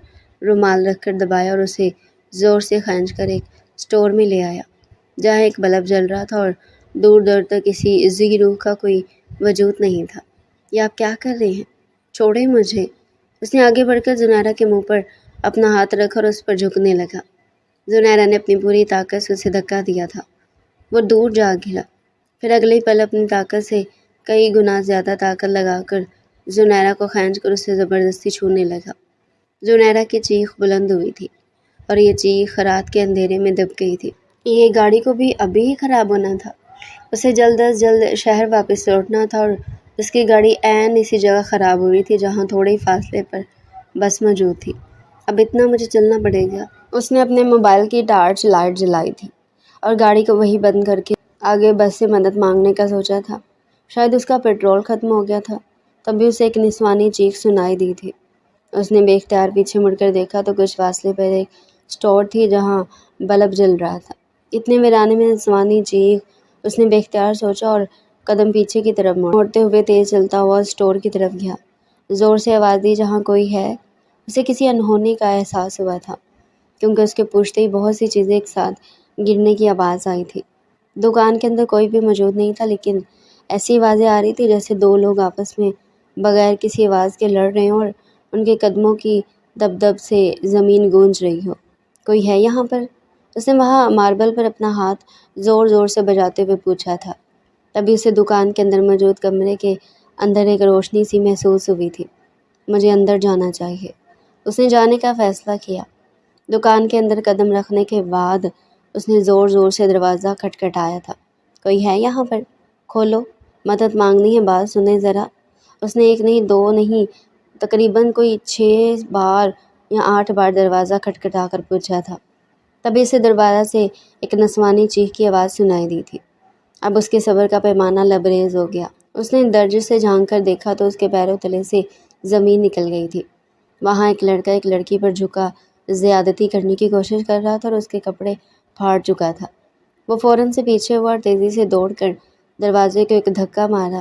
رومال رکھ کر دبایا اور اسے زور سے کھینچ کر ایک اسٹور میں لے آیا جہاں ایک بلب جل رہا تھا اور دور دور تک کسی ذی روح کا کوئی وجود نہیں تھا۔ یہ آپ کیا کر رہے ہیں؟ چھوڑیں مجھے۔ اس نے آگے بڑھ کر زنیرہ کے منہ پر اپنا ہاتھ رکھا اور اس پر جھکنے لگا۔ زنیرہ نے اپنی پوری طاقت سے اسے دھکا دیا تھا۔ وہ دور جا گرا، پھر اگلے پل اپنی طاقت سے کئی گنا زیادہ طاقت لگا کر زنیرہ کو کھینچ کر اسے زبردستی چھونے لگا۔ زنیرہ کی چیخ بلند ہوئی تھی اور یہ چیخ رات کے اندھیرے میں دب گئی تھی۔ یہ گاڑی کو بھی ابھی ہی خراب ہونا تھا۔ اسے جلد از جلد شہر واپس لوٹنا تھا اور اس کی گاڑی عین اسی جگہ خراب ہوئی تھی جہاں تھوڑے ہی فاصلے پر بس موجود تھی۔ اب اتنا مجھے چلنا پڑے گا۔ اس نے اپنے موبائل کی ٹارچ لائٹ جلائی تھی اور گاڑی کو وہی بند کر کے آگے بس سے مدد مانگنے کا سوچا تھا۔ شاید اس کا پیٹرول ختم ہو گیا تھا، تبھی اسے ایک نسوانی چیخ سنائی دی تھی۔ اس نے بے اختیار پیچھے مڑ کر دیکھا تو کچھ فاصلے پر ایک اسٹور تھی جہاں بلب جل رہا تھا۔ اتنے ویرانے میں نسوانی چیخ، اس نے بے اختیار سوچا اور قدم پیچھے کی طرف موڑتے ہوئے تیز چلتا ہوا اسٹور کی طرف گیا۔ زور سے آواز دی، جہاں کوئی ہے۔ اسے کسی انہونی کا احساس ہوا تھا کیونکہ اس کے پوچھتے ہی بہت سی چیزیں ایک ساتھ گرنے کی آواز آئی تھی۔ دکان کے اندر کوئی بھی موجود نہیں تھا لیکن ایسی آوازیں آ رہی تھی جیسے دو لوگ آپس میں بغیر کسی آواز کے لڑ رہے ہوں اور ان کے قدموں کی دب دب سے زمین گونج رہی ہو۔ کوئی ہے یہاں پر؟ اس نے وہاں ماربل پر اپنا ہاتھ زور زور سے بجاتے ہوئے پوچھا تھا۔ تبھی اسے دکان کے اندر موجود کمرے کے اندر ایک روشنی سی محسوس ہوئی تھی۔ مجھے اندر جانا چاہیے۔ اس نے جانے کا فیصلہ کیا۔ دکان کے اندر قدم رکھنے کے بعد اس نے زور زور سے دروازہ کھٹکھٹایا تھا۔ کوئی ہے یہاں پر؟ کھولو، مدد مانگنی ہے، بات سنیں ذرا۔ اس نے ایک نہیں، دو نہیں، تقریباً کوئی 6 بار یا 8 بار دروازہ کھٹکھٹا کر پوچھا تھا۔ تبھی اسے دروازہ سے ایک نسوانی چیخ کی آواز سنائی دی تھی۔ اب اس کے صبر کا پیمانہ لبریز ہو گیا۔ اس نے درج سے جھانک کر دیکھا تو اس کے پیروں تلے سے زمین نکل گئی تھی۔ وہاں ایک لڑکا ایک لڑکی پر جھکا زیادتی کرنے کی کوشش کر رہا تھا اور اس کے کپڑے پھاڑ چکا تھا۔ وہ فوراً سے پیچھے ہوا اور تیزی سے دوڑ کر دروازے کو ایک دھکا مارا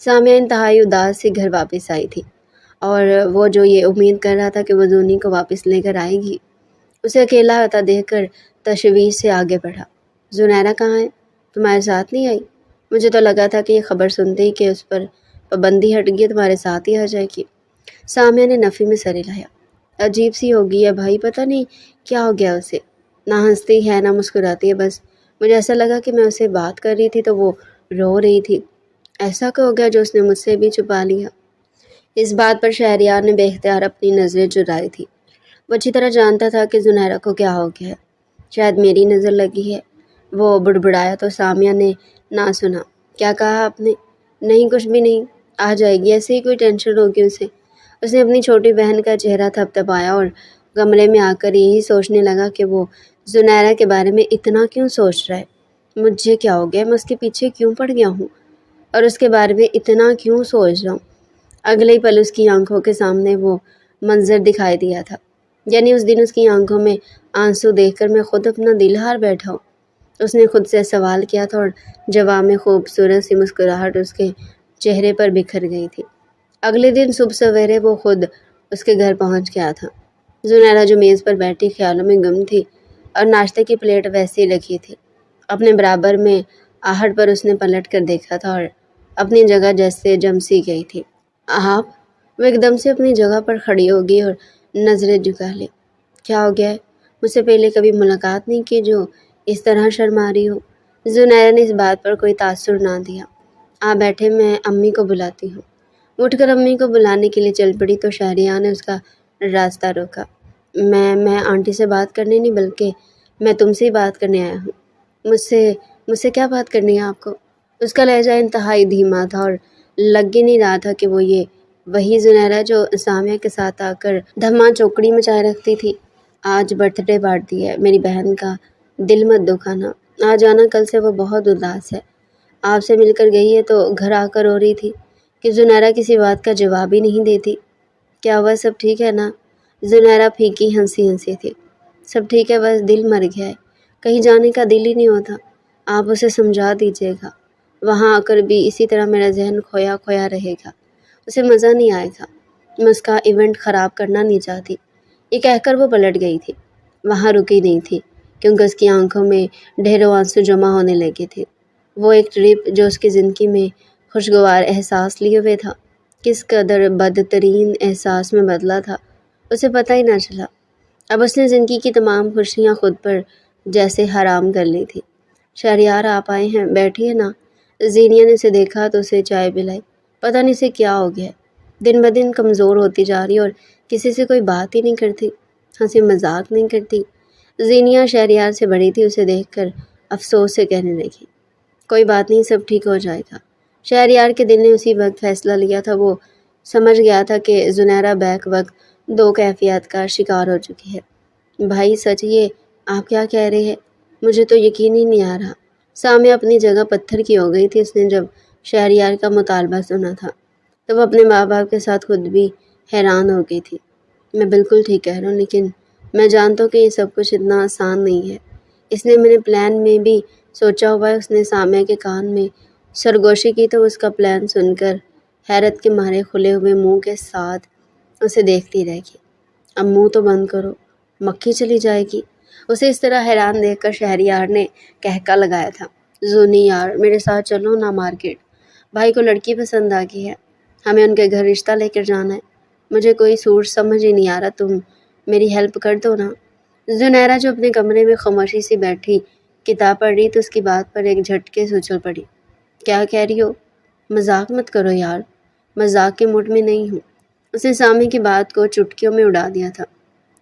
سامیہ انتہائی اداس سی گھر واپس آئی تھی، اور وہ جو یہ امید کر رہا تھا کہ وہ زونی کو واپس لے کر آئے گی، اسے اکیلا آتا دیکھ کر تشویش سے آگے بڑھا۔ زنیرہ کہاں ہے؟ تمہارے ساتھ نہیں آئی؟ مجھے تو لگا تھا کہ یہ خبر سنتے ہی کہ اس پر پابندی ہٹ گئی تمہارے ساتھ ہی آ جائے گی۔ سامیہ نے نفی میں سر ہلایا۔ عجیب سی ہو گئی ہے بھائی، پتہ نہیں کیا ہو گیا اسے، نہ ہنستی ہے نہ مسکراتی ہے، بس مجھے ایسا لگا کہ میں اسے بات کر رہی تھی تو وہ رو رہی تھی۔ ایسا کیا ہو گیا جو اس نے مجھ سے بھی چھپا لیا؟ اس بات پر شہریار نے بے اختیار اپنی نظریں چرائی تھی۔ وہ اچھی طرح جانتا تھا کہ زنیرہ کو کیا ہو گیا ہے، شاید میری نظر لگی ہے۔ وہ بڑبڑایا تو سامیہ نے نہ سنا۔ کیا کہا آپ نے؟ نہیں کچھ بھی نہیں، آ جائے گی، ایسے ہی کوئی ٹینشن ہوگی اسے۔ اس نے اپنی چھوٹی بہن کا چہرہ تھپتھپایا اور کمرے میں آ کر یہی سوچنے لگا کہ وہ زنیرہ کے بارے میں اتنا کیوں سوچ رہا ہے، مجھے کیا ہو گیا، میں اس کے پیچھے کیوں پڑ گیا ہوں اور اس کے بارے میں اتنا کیوں سوچ رہا ہوں۔ اگلے ہی پل اس کی آنکھوں کے سامنے وہ منظر دکھائی دیا تھا، یعنی اس دن اس کی آنکھوں میں آنسو دیکھ کر میں خود اپنا دل ہار بیٹھا ہوں۔ اس نے خود سے سوال کیا تھا اور جواب میں خوبصورت سی مسکراہٹ اس کے چہرے پر بکھر گئی تھی۔ اگلے دن صبح سویرے وہ خود اس کے گھر پہنچ گیا تھا۔ زنیرہ جو میز پر بیٹھی خیالوں میں گم تھی اور ناشتے کی پلیٹ ویسے ہی رکھی تھی، اپنے برابر میں آہٹ پر اس نے پلٹ کر دیکھا تھا اور اپنی جگہ جیسے جم سی گئی تھی۔ آپ؟ وہ ایک دم سے اپنی جگہ پر کھڑی ہو گئی اور نظریں جھکا لی۔ کیا ہو گیا ہے؟ مجھ سے پہلے کبھی ملاقات نہیں کی جو اس طرح شرما رہی ہو؟ زنیرہ نے اس بات پر کوئی تاثر نہ دیا۔ آپ بیٹھے، میں امی کو بلاتی ہوں۔ اٹھ کر امی کو بلانے کے لیے چل پڑی تو شہریار نے اس کا راستہ روکا۔ میں آنٹی سے بات کرنے نہیں بلکہ میں تم سے ہی بات کرنے آیا ہوں۔ مجھ سے کیا بات کرنی ہے آپ کو؟ اس کا لہجہ انتہائی دھیما تھا اور لگ ہی نہیں رہا تھا کہ وہ یہ وہی زنیرہ جو سامیہ کے ساتھ آ کر دھما چوکڑی مچائے رکھتی تھی۔ آج برتھ ڈے پارٹی ہے میری بہن کا، دل مت دکھانا۔ آج آنا، کل سے وہ بہت اداس ہے، آپ سے مل کر گئی ہے تو گھر آ کر رو رہی تھی کہ زنیرہ کسی بات کا جواب ہی نہیں دیتی۔ کیا ہوا، سب ٹھیک ہے نا؟ زنیرہ پھیکی ہنسی تھی۔ سب ٹھیک ہے، بس دل مر گیا ہے، کہیں جانے کا دل ہی نہیں ہوتا۔ آپ اسے سمجھا دیجیے گا، وہاں آ کر بھی اسی طرح میرا ذہن کھویا کھویا رہے گا، اسے مزہ نہیں آئے گا، میں اس کا ایونٹ خراب کرنا نہیں چاہتی۔ یہ کہہ کر وہ پلٹ گئی تھی، وہاں رکی نہیں تھی کیونکہ اس کی آنکھوں میں ڈھیروں آنسو جمع ہونے لگے تھے۔ وہ ایک ٹرپ جو اس کی زندگی میں خوشگوار احساس لیے ہوئے تھا، کس قدر بدترین احساس میں بدلا تھا، اسے پتہ ہی نہ چلا۔ اب اس نے زندگی کی تمام خوشیاں خود پر جیسے حرام کر لی تھی۔ شہریار آپ آئے ہیں، بیٹھیے نا۔ زینیا نے اسے دیکھا تو اسے چائے پلائی۔ پتہ نہیں اسے کیا ہو گیا ہے، دن بدن کمزور ہوتی جا رہی اور کسی سے کوئی بات ہی نہیں کرتی، ہنسی مذاق نہیں کرتی۔ زینیا شہریار سے بڑی تھی، اسے دیکھ کر افسوس سے کہنے لگی، کوئی بات نہیں، سب ٹھیک ہو جائے گا۔ شہریار کے دل نے اسی وقت فیصلہ لیا تھا، وہ سمجھ گیا تھا کہ زنیرہ بیک وقت دو کیفیات کا شکار ہو چکی ہے۔ بھائی سچ یہ آپ کیا کہہ رہے ہیں؟ مجھے تو یقین ہی نہیں آ رہا۔ سامیہ اپنی جگہ پتھر کی ہو گئی تھی۔ اس نے جب شہریار کا مطالبہ سنا تھا تو وہ اپنے ماں باپ کے ساتھ خود بھی حیران ہو گئی تھی۔ میں بالکل ٹھیک کہہ رہا ہوں، لیکن میں جانتا ہوں کہ یہ سب کچھ اتنا آسان نہیں ہے۔ اس نے میرے پلان میں بھی سوچا ہوا ہے۔ اس نے سامیہ کے کان میں سرگوشی کی تو اس کا پلان سن کر حیرت کے مارے کھلے ہوئے منہ کے ساتھ اسے دیکھتی رہ گئی۔ اب منہ تو بند کرو، مکھی چلی جائے گی۔ اسے اس طرح حیران دیکھ کر شہریار نے کہکا لگایا تھا، زونی یار میرے ساتھ چلو نا مارکیٹ، بھائی کو لڑکی پسند آ گئی ہے، ہمیں ان کے گھر رشتہ لے کر جانا ہے۔ مجھے کوئی سوٹ سمجھ ہی نہیں آ رہا، تم میری ہیلپ کر دو نا۔ زنیرہ جو اپنے کمرے میں خاموشی سے بیٹھی کتاب پڑھ رہی تو اس کی بات پر ایک جھٹکے سے اچھل پڑی۔ کیا کہہ رہی ہو؟ مذاق مت کرو یار، مذاق کے موڈ میں نہیں ہوں۔ اس نے سامی کی بات کو چٹکیوں میں اڑا دیا تھا۔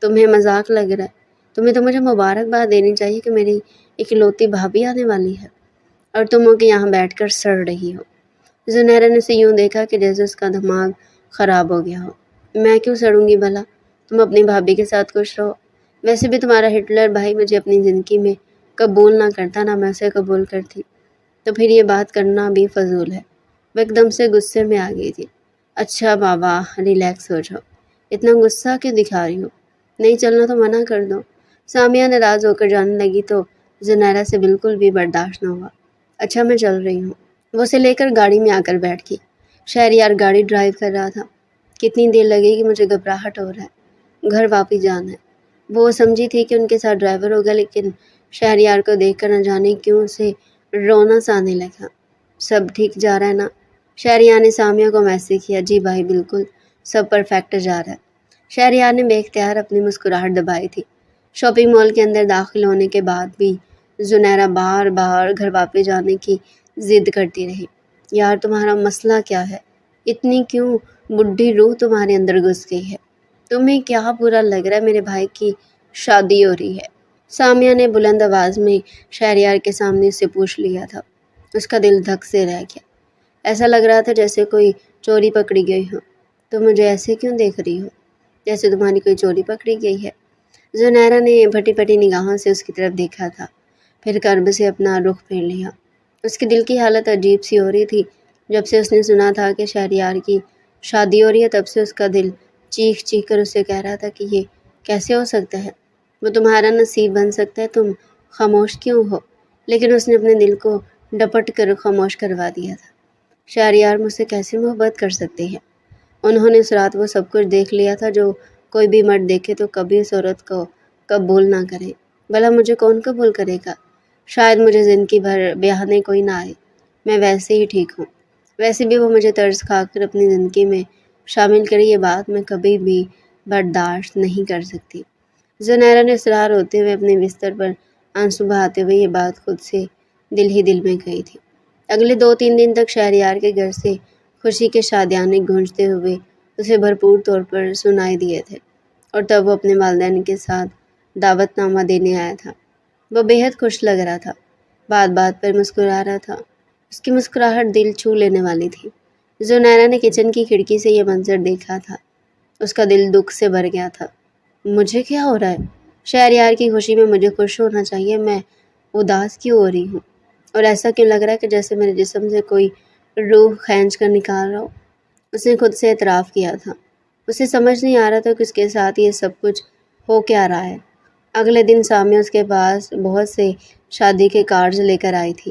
تمہیں مذاق لگ رہا ہے؟ تمہیں تو مجھے مبارکباد دینی چاہیے کہ میری اکلوتی بھابھی آنے والی ہے اور تم ہو کہ یہاں بیٹھ کر سڑ رہی ہو۔ زنیرہ نے اسے یوں دیکھا کہ جیسے اس کا دماغ خراب ہو گیا ہو۔ میں کیوں سڑوں گی بھلا؟ تم اپنی بھابھی کے ساتھ خوش رہو۔ ویسے بھی تمہارا ہٹلر بھائی مجھے اپنی زندگی میں قبول نہ کرتا، نہ میں اسے قبول کرتی، تو پھر یہ بات کرنا بھی فضول ہے۔ وہ ایک دم سے غصے میں آ گئی تھی۔ اچھا بابا ریلیکس ہو جاؤ، اتنا غصہ کیوں دکھا رہی ہو؟ نہیں چلنا تو منع کر دو۔ سامیہ ناراض ہو کر جانے لگی تو زنیرہ سے بالکل بھی برداشت نہ ہوا۔ اچھا میں چل رہی ہوں۔ وہ اسے لے کر گاڑی میں آ کر بیٹھ گئی۔ شہریار گاڑی ڈرائیو کر رہا تھا۔ کتنی دیر لگے گی، مجھے گھبراہٹ ہو رہا ہے، گھر واپس جانا ہے۔ وہ سمجھی تھی کہ ان کے ساتھ ڈرائیور ہوگا، لیکن شہریار کو دیکھ کر نہ جانے کیوں اسے رونا سا آنے لگا۔ سب ٹھیک جا رہا ہے نا؟ شہریار نے سامیہ کو میسج کیا۔ جی بھائی بالکل، سب پرفیکٹ جا رہا ہے۔ شہریار نے بے اختیار اپنی مسکراہٹ دبائی تھی۔ شاپنگ مال کے اندر داخل ہونے کے بعد بھی زنیرہ بار بار گھر واپس جانے کی ضد کرتی رہی۔ یار تمہارا مسئلہ کیا ہے؟ اتنی کیوں بڈھی روح تمہارے اندر گھس گئی ہے؟ تمہیں کیا برا لگ رہا ہے میرے بھائی کی شادی ہو رہی ہے؟ سامیہ نے بلند آواز میں شہریار کے سامنے سے پوچھ لیا تھا۔ اس کا دل دھک سے رہ گیا۔ ایسا لگ رہا تھا جیسے کوئی چوری پکڑی گئی ہو۔ تم مجھے ایسے کیوں دیکھ رہی ہو جیسے تمہاری کوئی چوری پکڑی گئی ہے؟ زنیرہ نے پھٹی پھٹی نگاہوں سے اس کی طرف دیکھا تھا، پھر کرب سے اپنا رخ پھیر لیا۔ اس کے دل کی حالت عجیب سی ہو رہی تھی۔ جب سے اس نے سنا تھا کہ شہریار کی شادی ہو رہی ہے، تب سے اس کا دل چیخ چیخ کر اسے کہہ رہا تھا کہ یہ کیسے ہو سکتا ہے، وہ تمہارا نصیب بن سکتا ہے، تم خاموش کیوں ہو؟ لیکن اس نے اپنے دل کو ڈپٹ کر خاموش کروا دیا تھا۔ شہریار مجھ سے کیسے محبت کر سکتے ہیں؟ انہوں نے اس رات وہ سب کچھ دیکھ لیا تھا جو کوئی بھی مرد دیکھے تو کبھی اس عورت کو قبول نہ کرے۔ بھلا مجھے کون قبول کرے گا؟ شاید مجھے زندگی بھر بیاہنے کوئی نہ آئے، میں ویسے ہی ٹھیک ہوں۔ ویسے بھی وہ مجھے طرز کھا کر اپنی زندگی میں شامل کرے، یہ بات میں کبھی بھی برداشت نہیں کر سکتی۔ زنیرہ نے اصرار ہوتے ہوئے اپنے بستر پر آنسو بہاتے ہوئے یہ بات خود سے دل ہی دل میں کہی تھی۔ اگلے 2-3 دن تک شہریار کے گھر سے خوشی کے شادیانے گونجتے ہوئے اسے بھرپور طور پر سنائی دیے تھے، اور تب وہ اپنے والدین کے ساتھ دعوت نامہ دینے آیا تھا۔ وہ بے حد خوش لگ رہا تھا، بات بات پر مسکرا رہا تھا۔ اس کی مسکراہٹ دل چھو لینے والی تھی۔ زنیرہ نے کچن کی کھڑکی سے یہ منظر دیکھا تھا۔ اس کا دل دکھ سے بھر گیا تھا۔ مجھے کیا ہو رہا ہے؟ شہریار کی خوشی میں مجھے خوش ہونا چاہیے، میں اداس کیوں ہو رہی ہوں؟ اور ایسا کیوں لگ رہا ہے کہ جیسے میرے جسم سے کوئی روح کھینچ کر نکال رہا ہو؟ اس نے خود سے اعتراف کیا تھا۔ اسے سمجھ نہیں آ رہا تھا کہ اس کے ساتھ یہ سب کچھ ہو کیا رہا ہے۔ اگلے دن سامیہ اس کے پاس بہت سے شادی کے کارڈز لے کر آئی تھی۔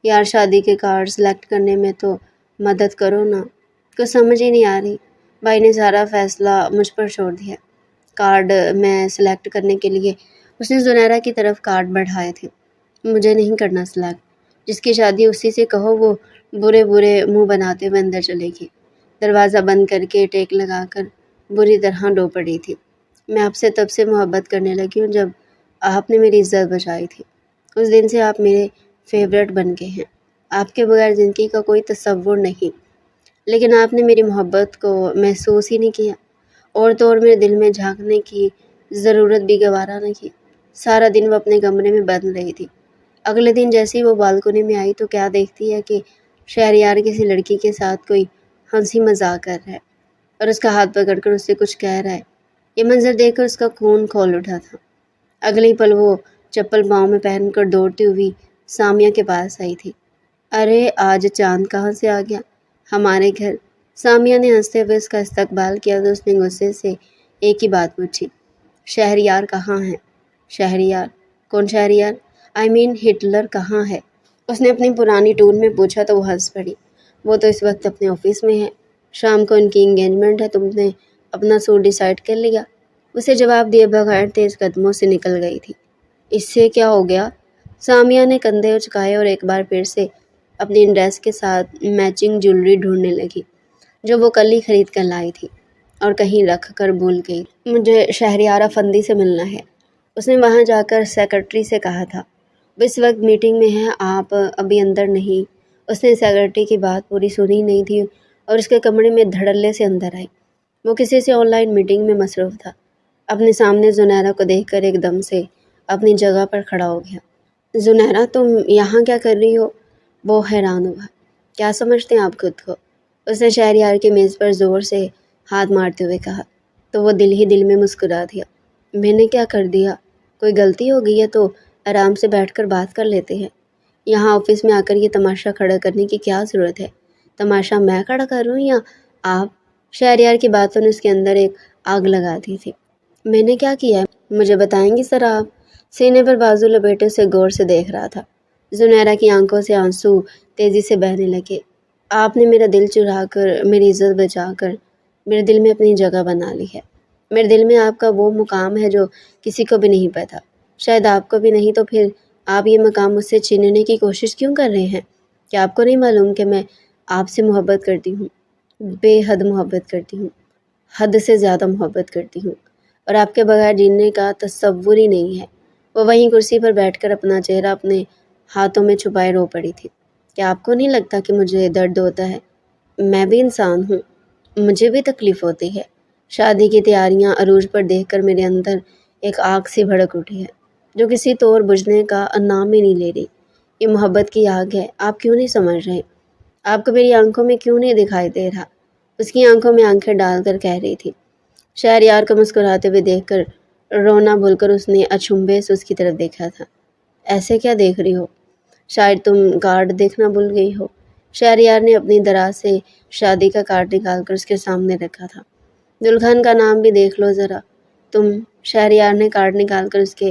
یار شادی کے کارڈ سلیکٹ کرنے میں تو مدد کرو نا، کچھ سمجھ ہی نہیں آ رہی۔ بھائی نے سارا فیصلہ مجھ پر چھوڑ دیا۔ کارڈ میں سلیکٹ کرنے کے لیے اس نے زنیرہ کی طرف کارڈ بڑھائے تھے۔ مجھے نہیں کرنا سلیکٹ، جس کی شادی اسی سے کہو۔ وہ برے برے منہ بناتے ہوئے اندر چلے گی۔ دروازہ بند کر کے ٹیک لگا کر بری طرح رو پڑی تھی۔ میں آپ سے تب سے محبت کرنے لگی ہوں جب آپ نے میری عزت بچائی تھی۔ اس دن سے آپ میرے فیورٹ بن گئے ہیں۔ آپ کے بغیر زندگی کا کوئی تصور نہیں، لیکن آپ نے میری محبت کو محسوس ہی نہیں کیا، اور تو اور میرے دل میں جھانکنے کی ضرورت بھی گوارا نہیں کی۔ سارا دن وہ اپنے کمرے میں بند رہی تھی۔ اگلے دن جیسے ہی وہ بالکنی میں آئی تو کیا دیکھتی ہے کہ شہریار کسی لڑکی کے ساتھ کوئی ہنسی مذاق کر رہا ہے اور اس کا ہاتھ پکڑ کر اس سے کچھ کہہ رہا ہے۔ یہ منظر دیکھ کر اس کا خون کھول اٹھا تھا۔ اگلی پل وہ چپل پاؤں میں پہن کر دوڑتی ہوئی سامیہ کے پاس آئی تھی۔ ارے آج چاند کہاں سے آ گیا ہمارے گھر؟ سامیہ نے ہنستے ہوئے اس کا استقبال کیا تو اس نے غصے سے ایک ہی بات پوچھی، شہریار کہاں ہے؟ شہریار؟ کون شہریار؟ ہٹلر کہاں ہے؟ اس نے اپنی پرانی ٹون میں پوچھا تو وہ ہنس پڑی۔ وہ تو اس وقت اپنے آفس میں ہے، شام کو ان کی انگیجمنٹ ہے، تم نے اپنا سوٹ ڈیسائیڈ کر لیا؟ اسے جواب دیے بغیر تیز قدموں سے نکل گئی تھی۔ اس سے کیا ہو گیا؟ سامیہ نے کندھے اچکائے اور ایک بار پھر سے اپنی ڈریس کے ساتھ میچنگ جیولری ڈھونڈنے لگی جو وہ کل ہی خرید کر لائی تھی اور کہیں رکھ کر بھول گئی۔ مجھے شہریار افندی سے ملنا ہے، اس نے وہاں جا کر سیکرٹری سے کہا تھا۔ وہ اس وقت میٹنگ میں ہے، آپ ابھی اندر نہیں۔ اس نے سیکرٹری کی بات پوری سنی نہیں تھی اور اس کے کمرے میں دھڑلے سے اندر آئی۔ وہ کسی سے آن لائن میٹنگ میں مصروف تھا۔ اپنے سامنے زنیرہ کو دیکھ کر ایک دم سے اپنی جگہ پر کھڑا ہو گیا۔ زنیرہ تم یہاں کیا کر رہی ہو؟ وہ حیران ہوا۔ کیا سمجھتے ہیں آپ خود کو؟ اس نے شہریار کی میز پر زور سے ہاتھ مارتے ہوئے کہا تو وہ دل ہی دل میں مسکرا دیا۔ میں نے کیا کر دیا؟ کوئی غلطی ہو گئی ہے تو آرام سے بیٹھ کر بات کر لیتے ہیں۔ یہاں آفس میں آ کر یہ تماشا کھڑا کرنے کی کیا ضرورت ہے؟ تماشا میں کھڑا کر رہا ہوں یا آپ؟ شہریار کی باتوں نے اس کے اندر ایک آگ لگا دی تھی۔ میں نے کیا کیا ہے؟ مجھے بتائیں گی ذرا آپ؟ سینے پر بازو لپیٹے سے غور سے دیکھ رہا تھا۔ زنیرہ کی آنکھوں سے آنسو تیزی سے بہنے لگے۔ آپ نے میرا دل چرا کر، میری عزت بچا کر میرے دل میں اپنی جگہ بنا لی ہے۔ میرے دل میں آپ کا وہ مقام ہے جو کسی کو بھی نہیں پتہ، شاید آپ کو بھی نہیں، تو پھر آپ یہ مقام مجھ سے چھیننے کی کوشش کیوں کر رہے ہیں؟ کیا آپ کو نہیں معلوم کہ میں آپ سے محبت کرتی ہوں، بے حد محبت کرتی ہوں، حد سے زیادہ محبت کرتی ہوں، اور آپ کے بغیر جینے کا تصور ہی نہیں ہے۔ وہ وہیں کرسی پر بیٹھ کر اپنا چہرہ اپنے ہاتھوں میں چھپائے رو پڑی تھی۔ کیا آپ کو نہیں لگتا کہ مجھے درد ہوتا ہے؟ میں بھی انسان ہوں، مجھے بھی تکلیف ہوتی ہے۔ شادی کی تیاریاں عروج پر دیکھ کر میرے اندر ایک آگ سی بھڑک اٹھی ہے جو کسی طور بجھنے کا نام ہی نہیں لے رہی۔ یہ محبت کی آگ ہے، آپ کیوں نہیں سمجھ رہے؟ آپ کو میری آنکھوں میں کیوں نہیں دکھائی دے رہا؟ اس کی آنکھوں میں آنکھیں ڈال کر کہہ رہی تھی۔ شہریار کو مسکراتے ہوئے دیکھ کر رونا بھول کر اس نے اچنبھے سے اس کی طرف دیکھا تھا۔ ایسے کیا دیکھ رہی ہو؟ شاید تم کارڈ دیکھنا بھول گئی ہو۔ شہریار نے اپنی دراز سے شادی کا کارڈ نکال کر اس کے سامنے رکھا تھا۔ دلہن کا نام بھی دیکھ لو ذرا تم۔ شہریار نے کارڈ نکال کر اس کے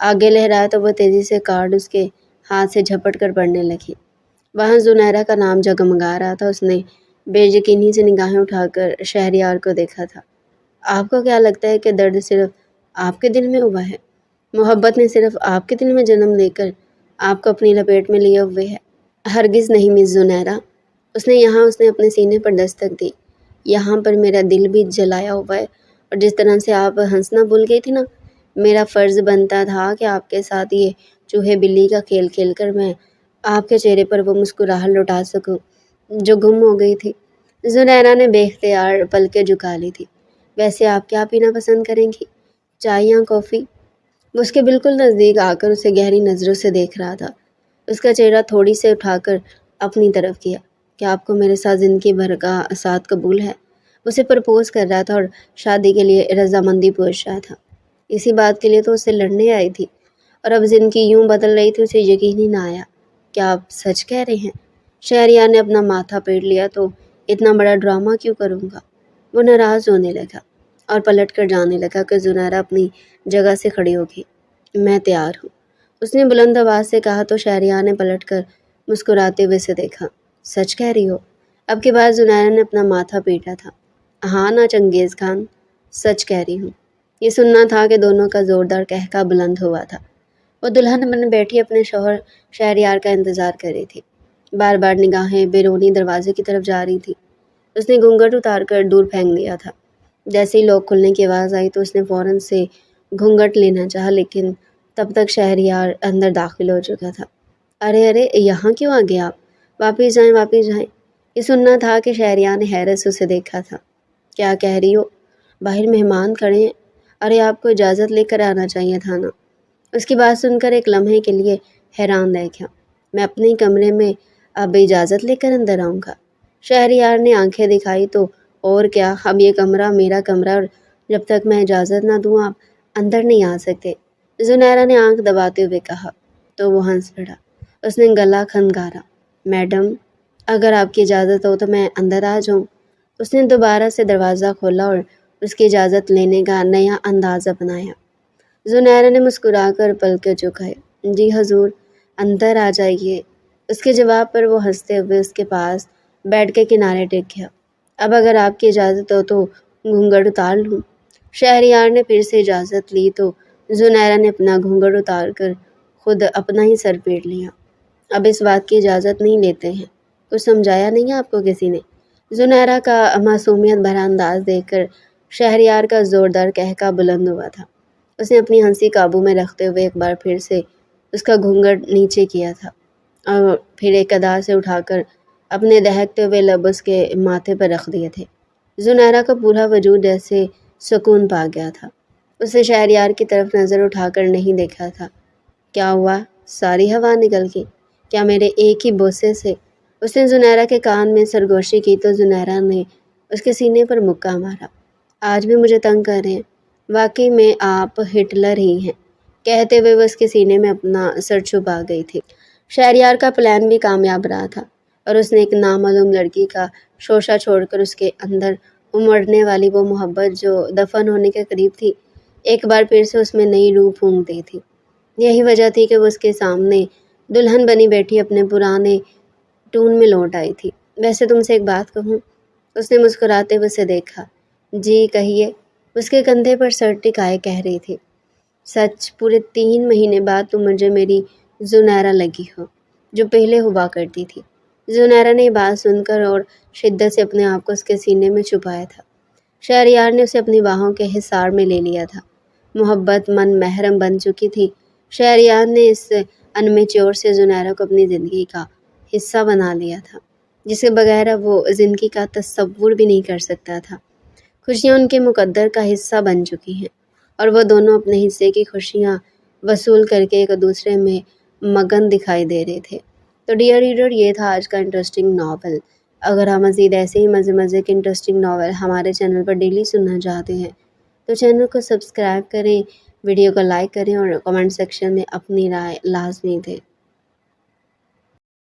آگے لہرایا تو وہ تیزی سے کارڈ اس کے ہاتھ سے جھپٹ کر پڑھنے لگی۔ وہاں زنیرہ کا نام جگمگا رہا تھا۔ اس نے بے یقینی سے نگاہیں اٹھا کر شہریار کو دیکھا تھا۔ آپ کو کیا لگتا ہے کہ درد صرف آپ کے دل میں ہوا ہے؟ محبت نے صرف آپ کے دل میں جنم لے کر آپ کو اپنی لپیٹ میں لیے ہوئے ہے؟ ہرگز نہیں مس زنیرہ۔ اس نے اپنے سینے پر دستک دی۔ یہاں پر میرا دل بھی جلایا ہوا ہے، اور جس طرح سے آپ ہنسنا بھول گئی تھی نا، میرا فرض بنتا تھا کہ آپ کے ساتھ یہ چوہے بلی کا کھیل کھیل کر میں آپ کے چہرے پر وہ مسکراہٹ لوٹا سکوں جو گم ہو گئی تھی۔ زنیرہ نے بے اختیار پلکیں جھکا لی تھی۔ ویسے آپ کیا پینا پسند کریں گی، چائے یا کافی؟ وہ اس کے بالکل نزدیک آ کر اسے گہری نظروں سے دیکھ رہا تھا۔ اس کا چہرہ تھوڑی سے اٹھا کر اپنی طرف کیا۔ کیا آپ کو میرے ساتھ زندگی بھر کا ساتھ قبول ہے؟ اسے پرپوز کر رہا تھا اور شادی کے لیے رضامندی پوچھ رہا تھا۔ اسی بات کے لیے تو اسے لڑنے آئی تھی، اور اب زندگی یوں بدل رہی تھی اسے یقین ہی نہ آیا۔ کیا آپ سچ کہہ رہے ہیں؟ شہریار نے اپنا ماتھا پیٹ لیا۔ تو اتنا بڑا ڈرامہ کیوں کروں گا؟ وہ ناراض ہونے لگا اور پلٹ کر جانے لگا کہ زنیرہ اپنی جگہ سے کھڑی ہوگی۔ میں تیار ہوں، اس نے بلند آواز سے کہا تو شہریار نے پلٹ کر مسکراتے ہوئے اسے دیکھا۔ سچ کہہ رہی ہو؟ اب کے بعد زنیرہ نے اپنا ماتھا پیٹا تھا۔ ہاں نا چنگیز خان، سچ کہہ رہی ہوں۔ یہ سننا تھا کہ دونوں کا زوردار قہقہ بلند ہوا تھا۔ وہ دلہن بن بیٹھی اپنے شوہر شہریار کا انتظار کر رہی تھی۔ بار بار نگاہیں بیرونی دروازے کی طرف جا رہی تھی۔ اس نے گھونگھٹ اتار کر دور پھینک دیا تھا۔ جیسے ہی لوک کھلنے کی آواز آئی تو اس نے فوراً سے گھونگھٹ لینا چاہا، لیکن تب تک شہریار اندر داخل ہو چکا تھا۔ ارے یہاں کیوں آ گئے آپ؟ واپس جائیں۔ یہ سننا تھا کہ شہریار نے حیرت سے اسے دیکھا تھا۔ کیا کہہ رہی ہو؟ باہر مہمان کھڑے ہیں۔ ارے آپ کو اجازت لے کر آنا چاہیے تھا نا۔ اس کی بات سن کر ایک لمحے کے لیے حیران رہ گیا۔ میں اپنے کمرے میں اب اجازت لے کر اندر آؤں گا؟ شہریار نے آنکھیں دکھائی تو اور کیا، اب یہ کمرہ میرا کمرہ، اور جب تک میں اجازت نہ دوں آپ اندر نہیں آ سکتے۔ زنیرہ نے آنکھ دباتے ہوئے کہا تو وہ ہنس پڑا۔ اس نے گلا کھنگارا۔ میڈم، اگر آپ کی اجازت ہو تو میں اندر آ جاؤں؟ اس نے دوبارہ سے دروازہ کھولا اور اس کی اجازت لینے کا نیا انداز اپنایا۔ زنیرہ نے مسکرا کر پلکیں جھکائے۔ جی حضور، اندر آ جائیے۔ اس کے جواب پر وہ ہنستے ہوئے اس کے پاس بیڈ کے کنارے ٹک گیا۔ اب اگر آپ کی اجازت ہو تو گھونگھٹ اتار لوں؟ شہریار نے پھر سے اجازت لی تو زنیرہ نے اپنا گھونگھٹ اتار کر خود اپنا ہی سر پیٹ لیا۔ اب اس بات کی اجازت نہیں لیتے ہیں؟ کچھ سمجھایا نہیں آپ کو کسی نے؟ زنیرہ کا معصومیت بھرا انداز دیکھ کر شہریار کا زوردار قہقہ بلند ہوا تھا۔ اس نے اپنی ہنسی قابو میں رکھتے ہوئے ایک بار پھر سے اس کا گھونگھٹ نیچے کیا تھا، اور پھر ایک ادا سے اٹھا کر اپنے دہکتے ہوئے لب اس کے ماتھے پر رکھ دیے تھے۔ زنیرہ کا پورا وجود جیسے سکون پا گیا تھا۔ اس نے شہریار کی طرف نظر اٹھا کر نہیں دیکھا تھا۔ کیا ہوا؟ ساری ہوا نکل گئی کیا میرے ایک ہی بوسے سے؟ اس نے زنیرہ کے کان میں سرگوشی کی تو زنیرہ نے اس کے سینے پر مکہ مارا۔ آج بھی مجھے تنگ کر رہے ہیں؟ واقعی میں آپ ہٹلر ہی ہیں، کہتے ہوئے وہ اس کے سینے میں اپنا سر چھپا گئی تھی۔ شہریار کا پلان بھی کامیاب رہا تھا، اور اس نے ایک نامعلوم لڑکی کا شوشہ چھوڑ کر اس کے اندر امڑنے والی وہ محبت جو دفن ہونے کے قریب تھی، ایک بار پھر سے اس میں نئی روح پھونک دی تھی۔ یہی وجہ تھی کہ وہ اس کے سامنے دلہن بنی بیٹھی اپنے پرانے ٹون میں لوٹ آئی تھی۔ ویسے تم سے ایک بات کہوں؟ اس نے مسکراتے ہوئے اسے دیکھا۔ جی کہیے، اس کے کندھے پر سر ٹکائے کہہ رہی تھی۔ سچ، پورے 3 مہینے بعد تم مجھے میری زنیرہ لگی ہو، جو پہلے ہوا کرتی تھی۔ زنیرہ نے یہ بات سن کر اور شدت سے اپنے آپ کو اس کے سینے میں چھپایا تھا۔ شہریار نے اسے اپنی باہوں کے حصار میں لے لیا تھا۔ محبت من محرم بن چکی تھی۔ شہریار نے اس انمیچور سے زنیرہ کو اپنی زندگی کا حصہ بنا لیا تھا، جس کے بغیر اب وہ زندگی کا تصور بھی نہیں کر سکتا تھا۔ خوشیاں ان کے مقدر کا حصہ بن چکی ہیں اور وہ دونوں اپنے حصے کی خوشیاں وصول کر کے ایک دوسرے میں مگن دکھائی دے رہے تھے۔ تو ڈیئر ریڈر، یہ تھا آج کا انٹرسٹنگ ناول۔ اگر ہم مزید ایسے ہی مزے کے انٹرسٹنگ ناول ہمارے چینل پر ڈیلی سننا چاہتے ہیں تو چینل کو سبسکرائب کریں، ویڈیو کو لائک کریں اور کمنٹ سیکشن میں اپنی رائے لازمی دیں۔